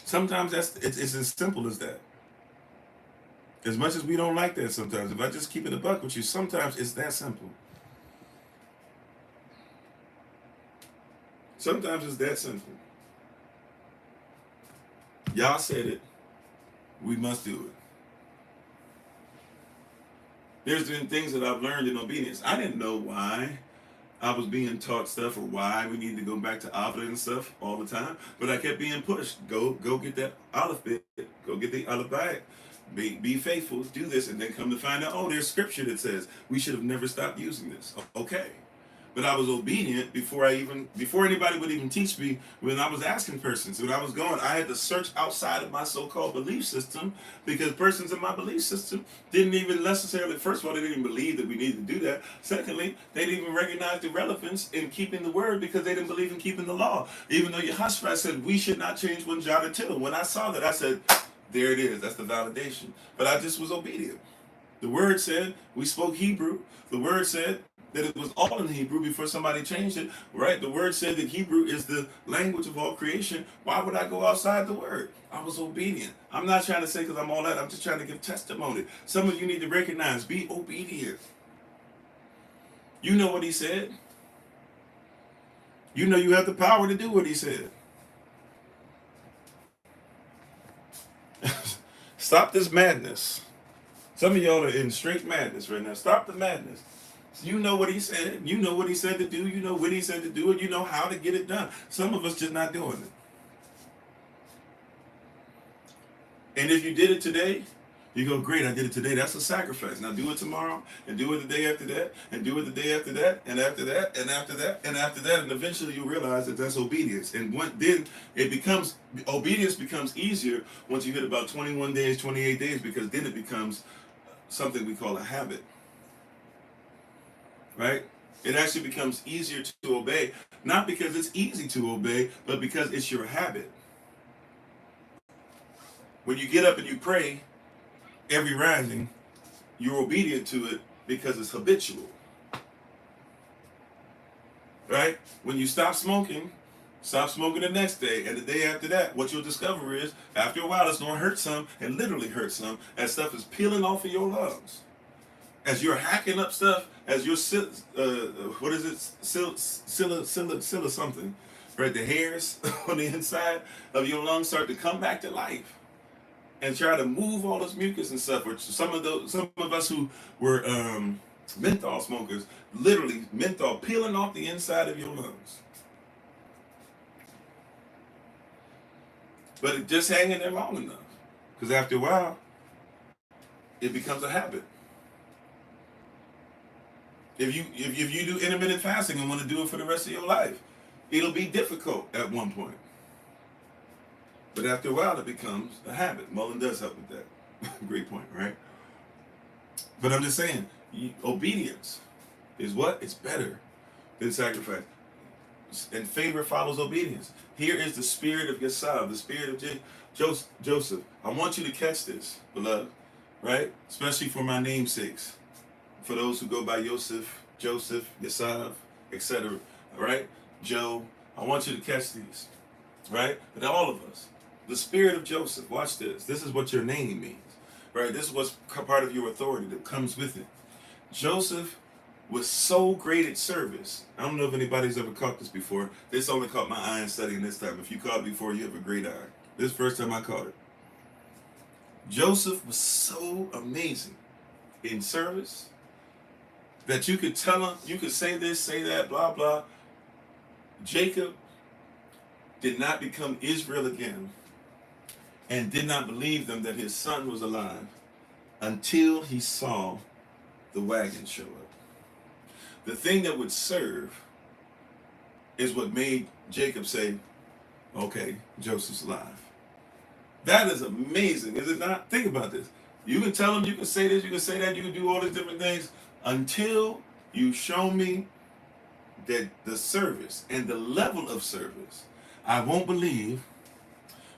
Sometimes it's as simple as that. As much as we don't like that sometimes, if I just keep it a buck with you, sometimes it's that simple. Sometimes it's that simple. Y'all said it. We must do it. There's been things that I've learned in obedience. I didn't know why I was being taught stuff or why we need to go back to Avila and stuff all the time, but I kept being pushed. Go get that olive bit. Go get the olive bite. Be faithful. Do this, and then come to find out, oh, there's scripture that says we should have never stopped using this. Okay. But I was obedient before anybody would even teach me. When I was asking persons, when I was going, I had to search outside of my so-called belief system, because persons in my belief system didn't even necessarily, first of all, they didn't even believe that we needed to do that. Secondly, they didn't even recognize the relevance in keeping the word because they didn't believe in keeping the law. Even though Yehoshua said we should not change one jot or tittle. When I saw that, I said, there it is. That's the validation. But I just was obedient. The word said we spoke Hebrew. The word said that it was all in Hebrew before somebody changed it, right? The word said that Hebrew is the language of all creation. Why would I go outside the word? I was obedient. I'm not trying to say because I'm all that. I'm just trying to give testimony. Some of you need to recognize, be obedient. You know what he said. You know you have the power to do what he said. Stop this madness. Some of y'all are in straight madness right now. Stop the madness. You know what he said. You know what he said to do. You know when he said to do it. You know how to get it done. Some of us just not doing it. And if you did it today, you go, great, I did it today. That's a sacrifice. Now do it tomorrow, and do it the day after that, and do it the day after that, and after that, and after that, and after that, and eventually you realize that that's obedience. And then obedience becomes easier once you hit about 21 days, 28 days, because then it becomes something we call a habit. Right? It actually becomes easier to obey, not because it's easy to obey, but because it's your habit. When you get up and you pray every rising, you're obedient to it because it's habitual. Right? When you stop smoking the next day and the day after that. What you'll discover is, after a while, it's going to hurt some, and literally hurt some, as stuff is peeling off of your lungs. As you're hacking up stuff, as you're, scylla something, right? The hairs on the inside of your lungs start to come back to life and try to move all this mucus and stuff. Or some of us who were menthol smokers, literally menthol peeling off the inside of your lungs. But it's just hanging there long enough, because after a while, it becomes a habit. If you do intermittent fasting and want to do it for the rest of your life, it'll be difficult at one point. But after a while, it becomes a habit. Mullen does help with that. Great point, right? But I'm just saying, obedience is what? It's better than sacrifice. And favor follows obedience. Here is the spirit of Yesod, the spirit of Joseph. I want you to catch this, beloved, right? Especially for my namesakes, for those who go by Joseph, Yesod, etc. All right, Joe. I want you to catch these, right? But all of us, the spirit of Joseph. Watch this. This is what your name means, right? This is what's part of your authority that comes with it. Joseph was so great at service. I don't know if anybody's ever caught this before. This only caught my eye in studying this time. If you caught it before, you have a great eye. This is the first time I caught it. Joseph was so amazing in service that you could tell him, you could say this, say that, blah, blah. Jacob did not become Israel again and did not believe them that his son was alive until he saw the wagon show up. The thing that would serve is what made Jacob say, okay, Joseph's alive. That is amazing, is it not? Think about this. You can tell him, you can say this, you can say that, you can do all these different things until you show me that the service and the level of service, I won't believe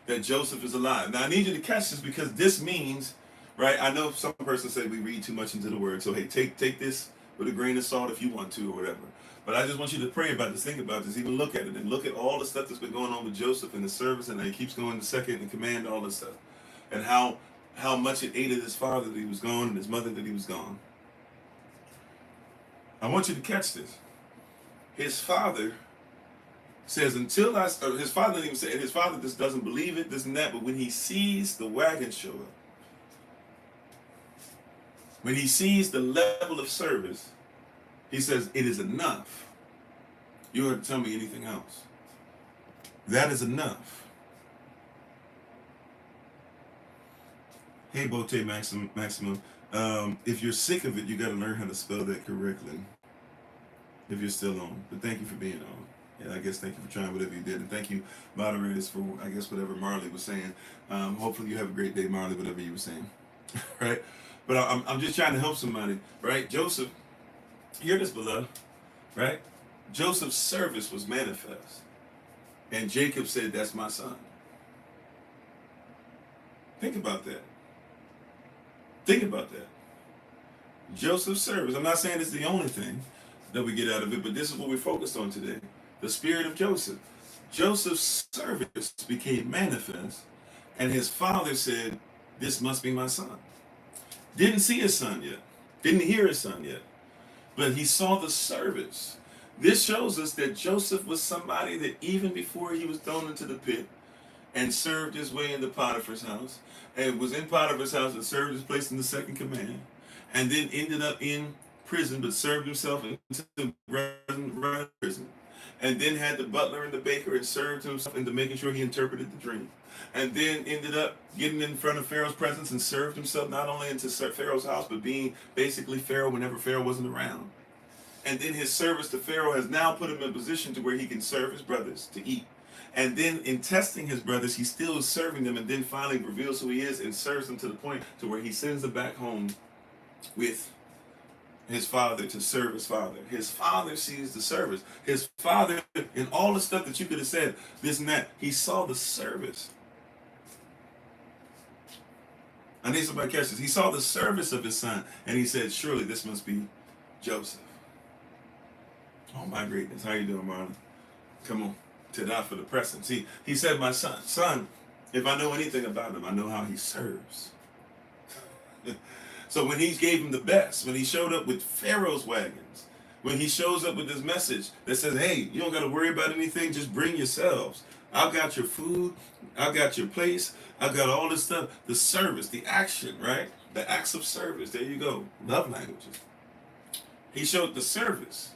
that Joseph is alive. Now I need you to catch this because this means, right? I know some person say we read too much into the word. So hey, take this with a grain of salt if you want to or whatever. But I just want you to pray about this, think about this, even look at it and look at all the stuff that's been going on with Joseph in the service and he keeps going to second in command, all this stuff. And how much it aided his father that he was gone and his mother that he was gone. I want you to catch this. His father says, his father didn't even say it. His father just doesn't believe it, this and that. But when he sees the wagon show up, when he sees the level of service, he says, it is enough. You don't have to tell me anything else. That is enough. Hey, Bote Maximum. If you're sick of it, you got to learn how to spell that correctly. If you're still on. But thank you for being on. Yeah, I guess thank you for trying whatever you did. And thank you, moderators, for, I guess, whatever Marley was saying. Hopefully you have a great day, Marley, whatever you were saying. Right? But I'm just trying to help somebody. Right? Joseph, hear this, beloved. Right? Joseph's service was manifest. And Jacob said, that's my son. Think about that. Think about that. Joseph's service. I'm not saying it's the only thing that we get out of it, but this is what we're focused on today. The spirit of Joseph. Joseph's service became manifest, and his father said, this must be my son. Didn't see his son yet. Didn't hear his son yet. But he saw the service. This shows us that Joseph was somebody that even before he was thrown into the pit and served his way into Potiphar's house, and was in Potiphar's house and served his place in the second command, and then ended up in prison, but served himself into prison, and then had the butler and the baker and served himself into making sure he interpreted the dream, and then ended up getting in front of Pharaoh's presence and served himself not only into Pharaoh's house, but being basically Pharaoh whenever Pharaoh wasn't around. And then his service to Pharaoh has now put him in a position to where he can serve his brothers to eat. And then in testing his brothers, he still is serving them, and then finally reveals who he is and serves them to the point to where he sends them back home with his father to serve his father. His father sees the service. His father, in all the stuff that you could have said, this and that, he saw the service. I need somebody to catch this. He saw the service of his son, and he said, surely this must be Joseph. Oh my greatness. How you doing, Marlon? Come on. To die for the present. See, he said, my son, if I know anything about him, I know how he serves. So when he gave him the best, when he showed up with Pharaoh's wagons, when he shows up with this message that says, hey, you don't got to worry about anything, just bring yourselves. I've got your food, I've got your place, I've got all this stuff. The service, the action, right? The acts of service. There you go. Love languages. He showed the service.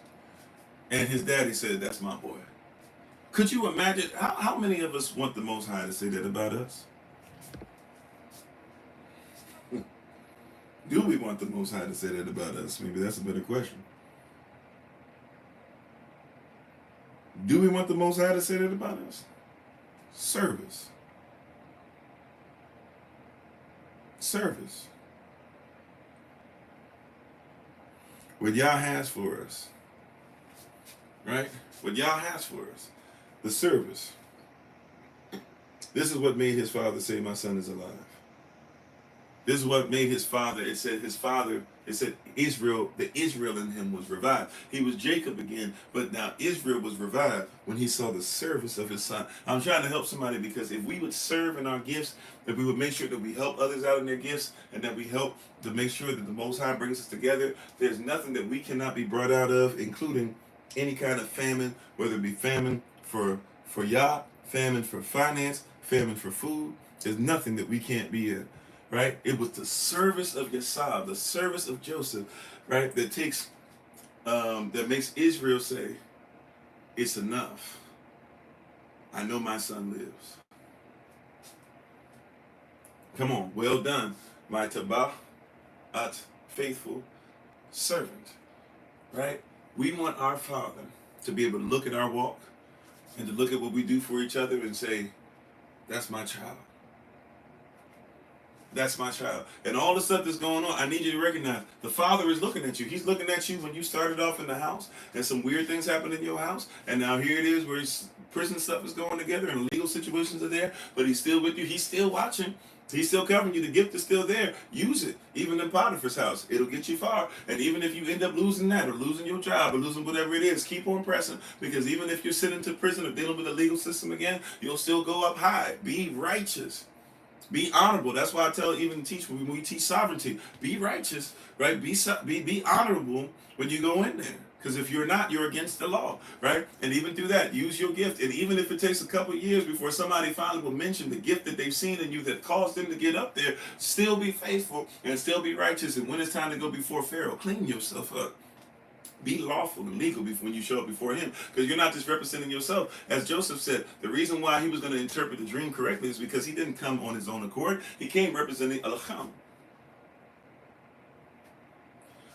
And his daddy said, that's my boy. Could you imagine, how many of us want the Most High to say that about us? Do we want the Most High to say that about us? Maybe that's a better question. Do we want the Most High to say that about us? Service. Service. What Yah has for us right? What Yah has for us, the service. This is what made his father say, "My son is alive." This is what made his father. It said his father. It said Israel. The Israel in him was revived. He was Jacob again, but now Israel was revived when he saw the service of his son. I'm trying to help somebody because if we would serve in our gifts, that we would make sure that we help others out in their gifts, and that we help to make sure that the Most High brings us together. There's nothing that we cannot be brought out of, including any kind of famine, whether it be famine for Yah, famine for finance, famine for food. There's nothing that we can't be in. Right? It was the service of Yesab, the service of Joseph, right? That takes, that makes Israel say, "It's enough. I know my son lives." Come on, well done, my Tabah at faithful servant. Right? We want our Father to be able to look at our walk and to look at what we do for each other and say, "That's my child. That's my child." And all the stuff that's going on, I need you to recognize the Father is looking at you. He's looking at you when you started off in the house and some weird things happened in your house. And now here it is where prison stuff is going together and legal situations are there. But he's still with you. He's still watching. He's still covering you. The gift is still there. Use it. Even in Potiphar's house, it'll get you far. And even if you end up losing that or losing your job or losing whatever it is, keep on pressing. Because even if you're sitting to prison or dealing with the legal system again, you'll still go up high. Be righteous. Be honorable. That's why I tell even teach when we teach sovereignty. Be righteous, right? Be honorable when you go in there. Because if you're not, you're against the law, right? And even through that, use your gift. And even if it takes a couple of years before somebody finally will mention the gift that they've seen in you that caused them to get up there, still be faithful and still be righteous. And when it's time to go before Pharaoh, clean yourself up. Be lawful and legal when you show up before him, because you're not just representing yourself. As Joseph said, the reason why he was going to interpret the dream correctly is because he didn't come on his own accord. He came representing Elohim.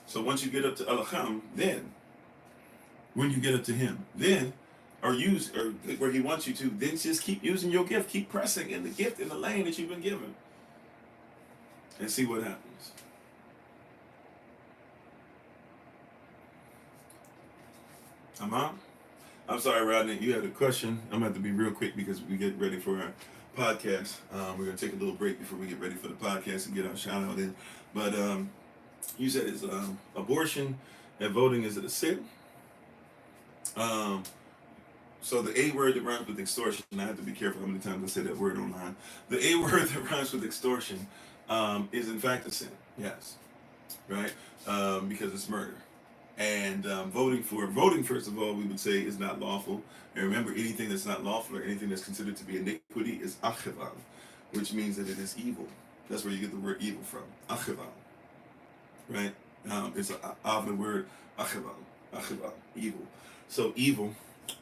So once you get up to Elohim, then when you get up to him, then or where he wants you to, then just keep using your gift, keep pressing in the gift in the lane that you've been given, and see what happens. I'm sorry, Rodney. You had a question. I'm going to have to be real quick because we get ready for our podcast. We're going to take a little break before we get ready for the podcast and get our shout out in. But you said is abortion and voting, is it a sin? So the A word that rhymes with extortion, I have to be careful how many times I say that word online. The A word that rhymes with extortion is in fact a sin. Yes. Right? Because it's murder. And voting, first of all, we would say is not lawful. And remember, anything that's not lawful or anything that's considered to be iniquity is achival, which means that it is evil. That's where you get the word evil from, achival. Right? It's an Avna word, achival, evil. So evil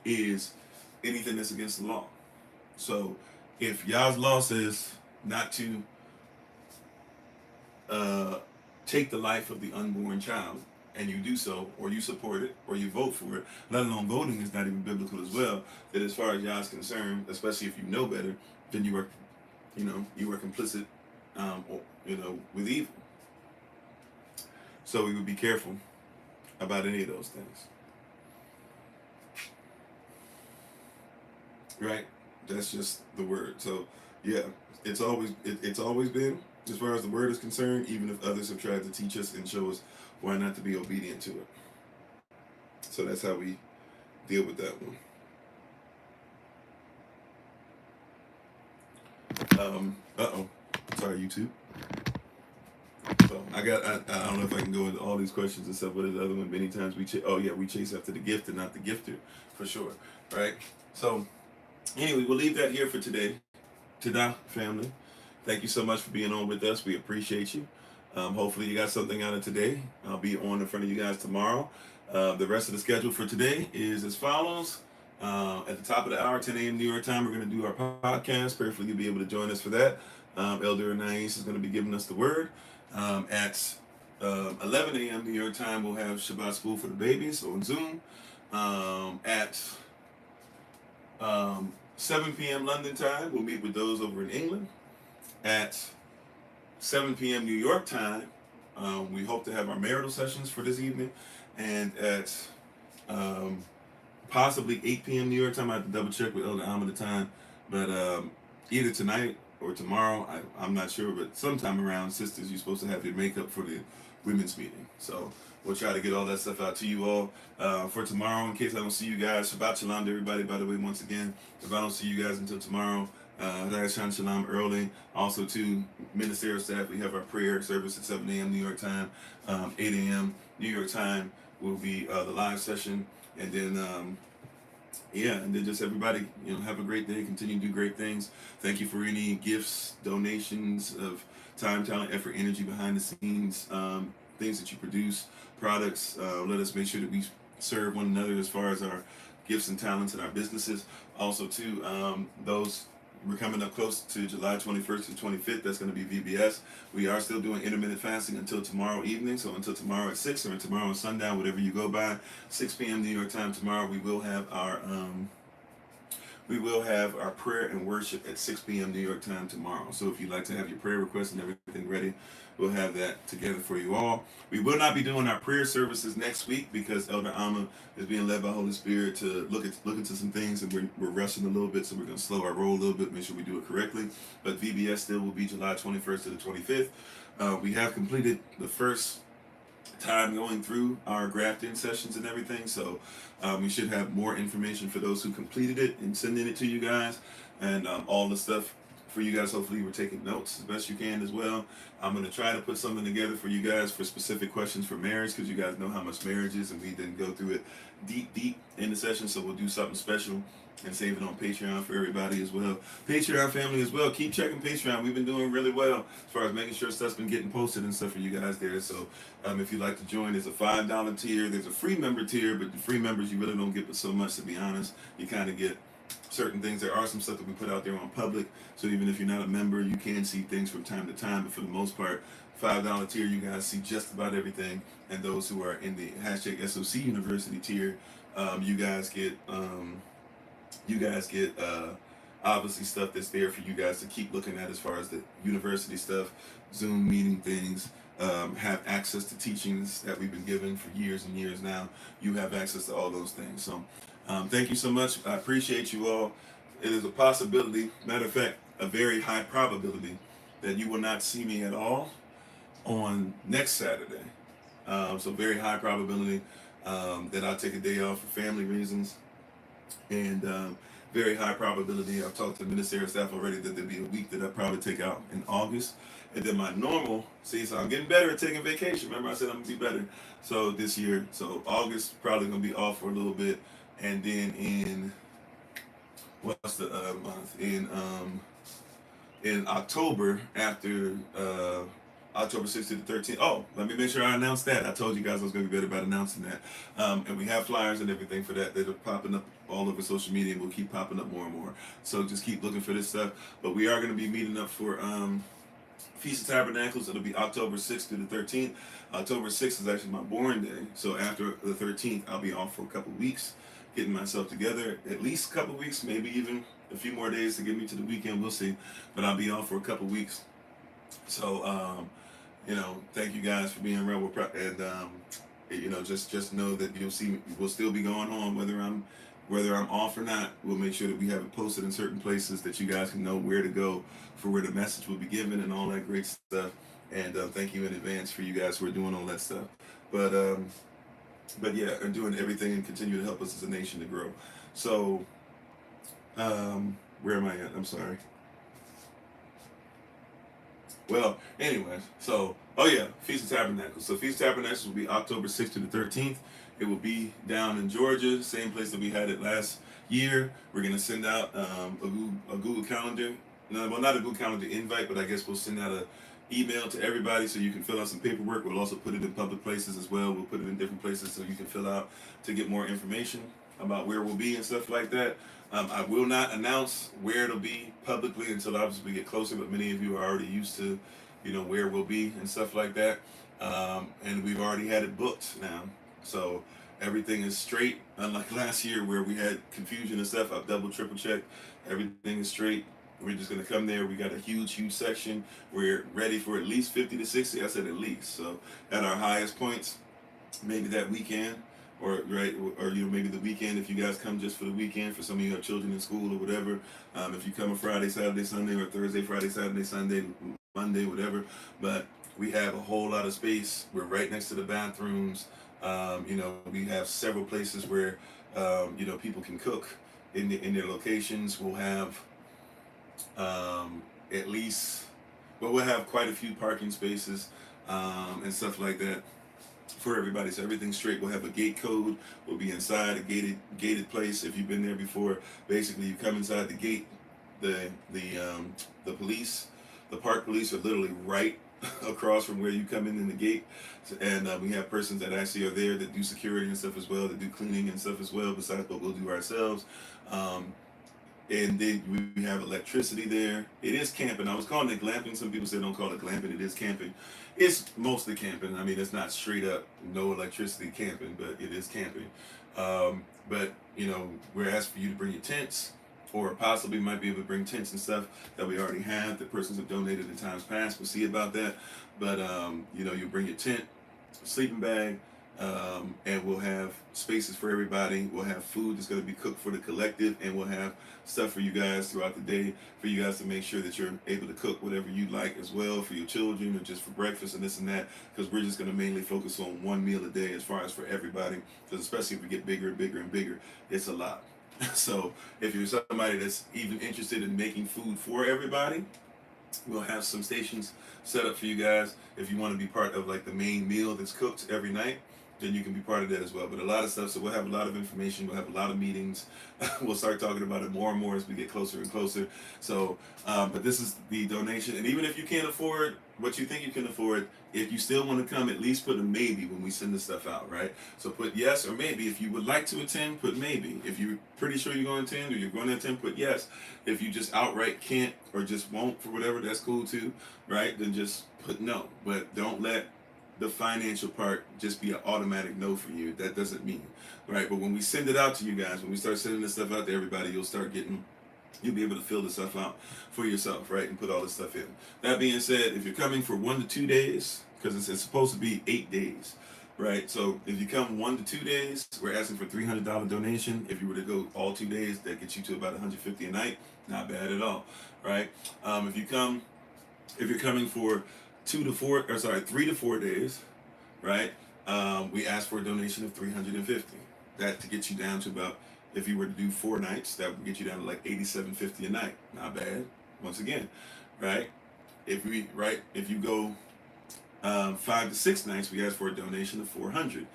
is anything that's against the law. So if Yah's law says not to take the life of the unborn child, and you do so, or you support it, or you vote for it, let alone voting is not even biblical as well, that as far as Yah is concerned, especially if you know better, then you are complicit, with evil. So we would be careful about any of those things. Right? That's just the word. So yeah, it's always been, as far as the word is concerned, even if others have tried to teach us and show us why not to be obedient to it. So that's how we deal with that one. Sorry, YouTube. So I don't know if I can go into all these questions and stuff. What is the other one? Many times we chase after the gift and not the gifter, for sure. Right? So anyway, we'll leave that here for today. Tada, family. Thank you so much for being on with us. We appreciate you. Hopefully you got something out of today. I'll be on in front of you guys tomorrow. The rest of the schedule for today is as follows. At the top of the hour, 10 a.m. New York time, we're going to do our podcast. Prayerfully you'll be able to join us for that. Elder Anais is going to be giving us the word. At 11 a.m. New York time, we'll have Shabbat School for the Babies on Zoom. At 7 p.m. London time, we'll meet with those over in England. At 7 p.m. New York time, we hope to have our marital sessions for this evening. And at possibly 8 p.m. New York time. I have to double check with Elder Alma the time, but either tonight or tomorrow, I'm not sure, but sometime around, sisters, you're supposed to have your makeup for the women's meeting. So we'll try to get all that stuff out to you all for tomorrow. In case I don't see you guys, Shabbat Shalom to everybody, by the way, once again. If I don't see you guys until tomorrow, Shalom early. Also, to ministerial staff, we have our prayer service at 7 a.m. New York time, 8 a.m. New York time will be the live session, and then and then just everybody, have a great day. Continue to do great things. Thank you for any gifts, donations of time, talent, effort, energy behind the scenes, things that you produce, products. Let us make sure that we serve one another as far as our gifts and talents in our businesses. Also, too, we're coming up close to July 21st to 25th. That's going to be VBS. We are still doing intermittent fasting until tomorrow evening. So until tomorrow at 6 or tomorrow at sundown, whatever you go by, 6 p.m. New York time tomorrow, we will have our prayer and worship at 6 p.m. New York time tomorrow. So if you'd like to have your prayer requests and everything ready, we'll have that together for you all. We will not be doing our prayer services next week because Elder Alma is being led by Holy Spirit to look into some things, and we're rushing a little bit, so we're going to slow our roll a little bit, make sure we do it correctly. But VBS still will be July 21st to the 25th. We have completed the first time going through our grafting sessions and everything, so we should have more information for those who completed it and sending it to you guys, and all the stuff for you guys. Hopefully we're taking notes as best you can as well. I'm going to try to put something together for you guys for specific questions for marriage, because you guys know how much marriage is, and we didn't go through it deep in the session, so we'll do something special and save it on Patreon for everybody as well. Patreon family as well, keep checking Patreon. We've been doing really well as far as making sure stuff's been getting posted and stuff for you guys there. So if you'd like to join, there's a $5 tier, there's a free member tier, but the free members you really don't get but so much, to be honest. You kind of get certain things. There are some stuff that we put out there on public, so even if you're not a member, you can see things from time to time, but for the most part, $5 tier, you guys see just about everything. And those who are in the #SOC University tier, you guys get obviously stuff that's there for you guys to keep looking at as far as the university stuff, Zoom meeting things, have access to teachings that we've been given for years and years now. You have access to all those things. So thank you so much. I appreciate you all. It is a possibility, matter of fact, a very high probability, that you will not see me at all on next Saturday. So very high probability that I'll take a day off for family reasons. And very high probability, I've talked to the ministerial staff already, that there'll be a week that I'll probably take out in August. And then my normal, so I'm getting better at taking vacation. Remember I said I'm going to be better. So this year, so August probably going to be off for a little bit. And then in, what's the month? In October, after October 6th to the 13th. Oh, let me make sure I announce that. I told you guys I was going to be better about announcing that. And we have flyers and everything for that. They're popping up all over social media, and we'll keep popping up more and more. So just keep looking for this stuff. But we are going to be meeting up for Feast of Tabernacles. It'll be October 6th to the 13th. October 6th is actually my born day. So after the 13th, I'll be off for a couple weeks, getting myself together. At least a couple weeks, maybe even a few more days to get me to the weekend. We'll see. But I'll be off for a couple weeks. So, thank you guys for being around. And just know that you'll see we'll still be going on whether I'm off or not. We'll make sure that we have it posted in certain places that you guys can know where to go for where the message will be given and all that great stuff. And thank you in advance for you guys who are doing all that stuff. But yeah, and doing everything and continue to help us as a nation to grow. So where am I at? I'm sorry. Well, anyways, so, Feast of Tabernacles. So Feast of Tabernacles will be October 6th to the 13th. It will be down in Georgia, same place that we had it last year. We're going to send out a Google Calendar. No, well, not a Google Calendar invite, but I guess we'll send out an email to everybody so you can fill out some paperwork. We'll also put it in public places as well. We'll put it in different places so you can fill out to get more information about where we'll be and stuff like that. I will not announce where it'll be publicly until obviously we get closer, but many of you are already used to, where we'll be and stuff like that. And we've already had it booked now. So everything is straight, unlike last year where we had confusion and stuff. I've double, triple checked. Everything is straight. We're just going to come there. We got a huge section. We're ready for at least 50 to 60. I said at least. So at our highest points, maybe that weekend, or right, or maybe the weekend if you guys come just for the weekend. For some of you have children in school or whatever. If you come a Friday, Saturday, Sunday, or Thursday, Friday, Saturday, Sunday, Monday, whatever. But we have a whole lot of space. We're right next to the bathrooms. We have several places where people can cook in their locations. We'll have at least, well, we'll have quite a few parking spaces and stuff like that for everybody. So everything's straight. We'll have a gate code. We'll be inside a gated place. If you've been there before, basically you come inside the gate. The police, the park police are literally right across from where you come in the gate, and we have persons that actually are there that do security and stuff as well, that do cleaning and stuff as well, besides what we'll do ourselves. And then we have electricity there. It is camping. I was calling it glamping. Some people say don't call it glamping. It is camping. It's mostly camping. I mean, it's not straight up no electricity camping, but it is camping. But we're asking for you to bring your tents, or possibly might be able to bring tents and stuff that we already have that persons have donated in times past. We'll see about that. But you bring your tent, sleeping bag, and we'll have spaces for everybody. We'll have food that's going to be cooked for the collective, and we'll have stuff for you guys throughout the day for you guys to make sure that you're able to cook whatever you like as well for your children, or just for breakfast and this and that, because we're just going to mainly focus on one meal a day as far as for everybody, because especially if we get bigger and bigger and bigger, it's a lot. So if you're somebody that's even interested in making food for everybody, we'll have some stations set up for you guys. If you want to be part of like the main meal that's cooked every night, then you can be part of that as well. But a lot of stuff, so we'll have a lot of information, we'll have a lot of meetings. We'll start talking about it more and more as we get closer and closer. So, but this is the donation. And even if you can't afford what you think you can afford, if you still want to come, at least put a maybe when we send this stuff out, right? So put yes or maybe. If you would like to attend, put maybe. If you're pretty sure you're going to attend or you're going to attend, put yes. If you just outright can't or just won't for whatever, that's cool too, right? Then just put no. But don't let the financial part just be an automatic no for you. That doesn't mean, right? But when we send it out to you guys, when we start sending this stuff out to everybody, you'll be able to fill this stuff out for yourself, right? And put all this stuff in. That being said, if you're coming for 1 to 2 days, because it's supposed to be 8 days, right? So if you come 1 to 2 days, we're asking for $300 donation. If you were to go all 2 days, that gets you to about $150 a night. Not bad at all, right? If you're coming for 3 to 4 days, right? We ask for a donation of $350. That to get you down to about, if you were to do 4 nights, that would get you down to like $87.50 a night. Not bad. Once again, right? If you go 5 to 6 nights, we ask for a donation of $400.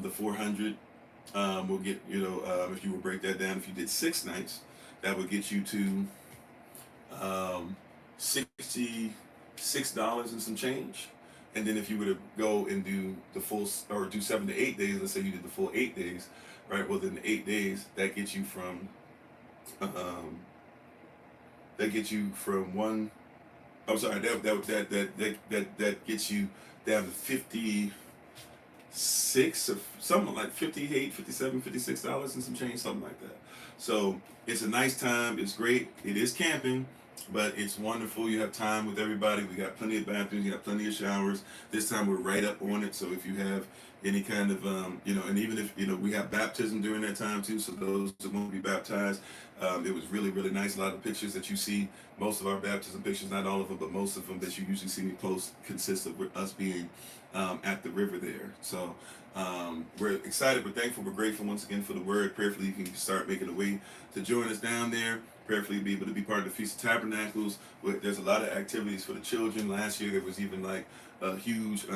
The $400 will get, if you would break that down, if you did 6 nights, that would get you to $66 and some change. And then if you were to go and do the full, or do 7 to 8 days, let's say you did the full 8 days, right? Well, then the 8 days, that gets you from one. I'm sorry, that gets you down to 56 or something like 58, 57, $56 and some change, something like that. So it's a nice time. It's great. It is camping, but it's wonderful. You have time with everybody. We got plenty of bathrooms. You got plenty of showers. This time we're right up on it. So if you have any kind of, and even if, we have baptism during that time too. So those that won't be baptized, it was really, really nice. A lot of pictures that you see, most of our baptism pictures, not all of them, but most of them that you usually see me post consist of us being at the river there. So we're excited, we're thankful, we're grateful once again for the word. Prayerfully, you can start making a way to join us down there. Prayerfully, be able to be part of the Feast of Tabernacles. There's a lot of activities for the children. Last year, there was even like a huge,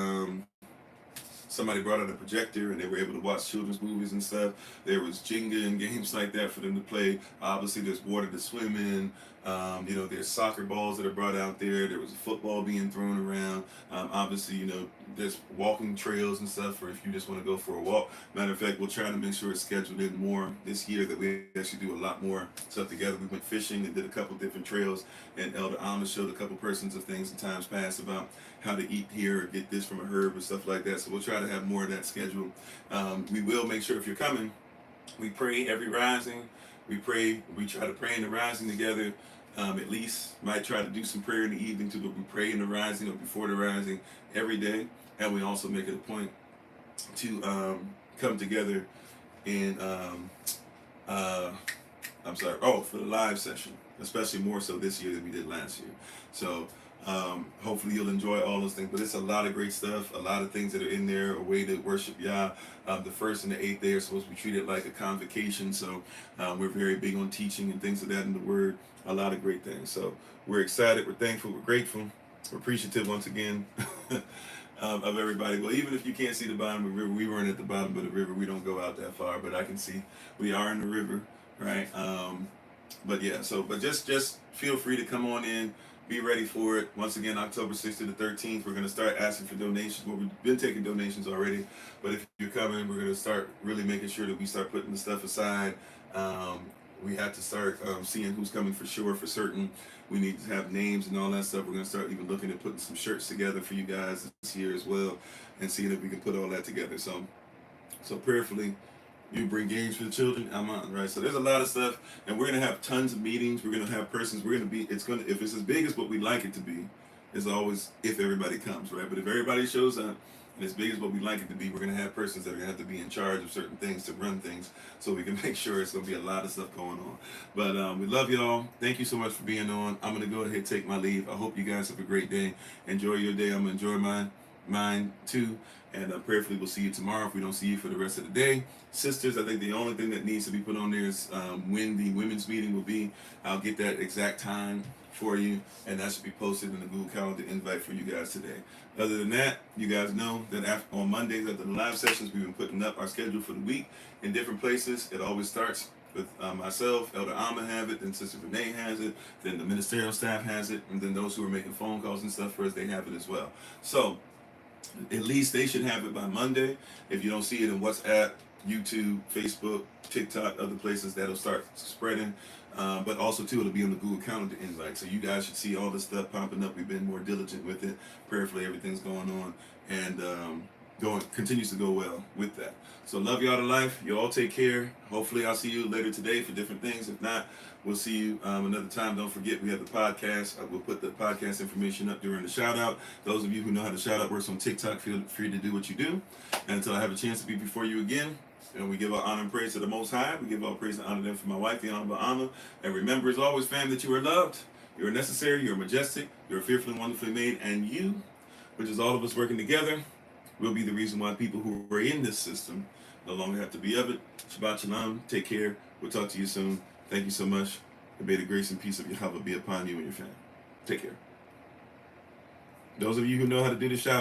somebody brought out a projector and they were able to watch children's movies and stuff. There was Jenga and games like that for them to play. Obviously, there's water to swim in. There's soccer balls that are brought out there. There was a football being thrown around. Obviously, there's walking trails and stuff for if you just want to go for a walk. Matter of fact, we'll try to make sure it's scheduled in more this year, that we actually do a lot more stuff together. We went fishing and did a couple different trails, and Elder Amos showed a couple persons of things in times past about how to eat here or get this from a herb and stuff like that. So we'll try to have more of that scheduled. We will make sure if you're coming, we pray every rising. We try to pray in the rising together. At least might try to do some prayer in the evening too, but we pray in the rising or before the rising every day. And we also make it a point to come together in for the live session, especially more so this year than we did last year. So hopefully you'll enjoy all those things. But it's a lot of great stuff, a lot of things that are in there, a way to worship Yah. The first and the eighth day are supposed to be treated like a convocation. So we're very big on teaching and things of that in the Word. A lot of great things. So we're excited, we're thankful, we're grateful, we're appreciative once again of everybody. Well, even if you can't see the bottom of the river, we weren't at the bottom of the river. We don't go out that far, but I can see we are in the river, right? But yeah, but just feel free to come on in. Be ready for it. Once again, October 6th to the 13th, we're going to start asking for donations. Well, we've been taking donations already, but if you're coming, we're going to start really making sure that we start putting the stuff aside. We have to start seeing who's coming for sure, for certain. We need to have names and all that stuff. We're going to start even looking at putting some shirts together for you guys this year as well, and seeing if we can put all that together. So prayerfully, you bring games for the children. I'm on, right? So there's a lot of stuff, and we're gonna have tons of meetings. We're gonna have persons. If it's as big as what we'd like it to be, is always if everybody comes, right? But if everybody shows up and as big as what we'd like it to be, we're gonna have persons that are gonna have to be in charge of certain things to run things, so we can make sure it's gonna be a lot of stuff going on. But we love y'all. Thank you so much for being on. I'm gonna go ahead and take my leave. I hope you guys have a great day. Enjoy your day. I'm gonna enjoy mine too. And prayerfully we'll see you tomorrow if we don't see you for the rest of the day. Sisters, I think the only thing that needs to be put on there is when the women's meeting will be. I'll get that exact time for you, and that should be posted in the Google Calendar invite for you guys today. Other than that, you guys know that on Mondays after the live sessions, we've been putting up our schedule for the week in different places. It always starts with myself, Elder Alma have it, then Sister Renee has it, then the ministerial staff has it, and then those who are making phone calls and stuff for us, they have it as well. So at least they should have it by Monday. If you don't see it in WhatsApp, YouTube, Facebook, TikTok, other places, that'll start spreading. But also too, it'll be on the Google Calendar invite. So you guys should see all this stuff popping up. We've been more diligent with it. Prayerfully, everything's going on and continues to go well with that. So love y'all to life. You all take care. Hopefully I'll see you later today for different things. If not, we'll see you another time. Don't forget, we have the podcast. We'll put the podcast information up during the shout out. Those of you who know how to shout out works on TikTok, feel free to do what you do. And until I have a chance to be before you again, and we give our honor and praise to the Most High. We give all praise and honor to them for my wife, the Honorable Alma. And remember, as always, fam, that you are loved, you are necessary, you are majestic, you are fearfully and wonderfully made, and you, which is all of us working together, will be the reason why people who are in this system no longer have to be of it. Shabbat Shalom. Take care. We'll talk to you soon. Thank you so much. And may the grace and peace of Yahweh be upon you and your family. Take care. Those of you who know how to do the shout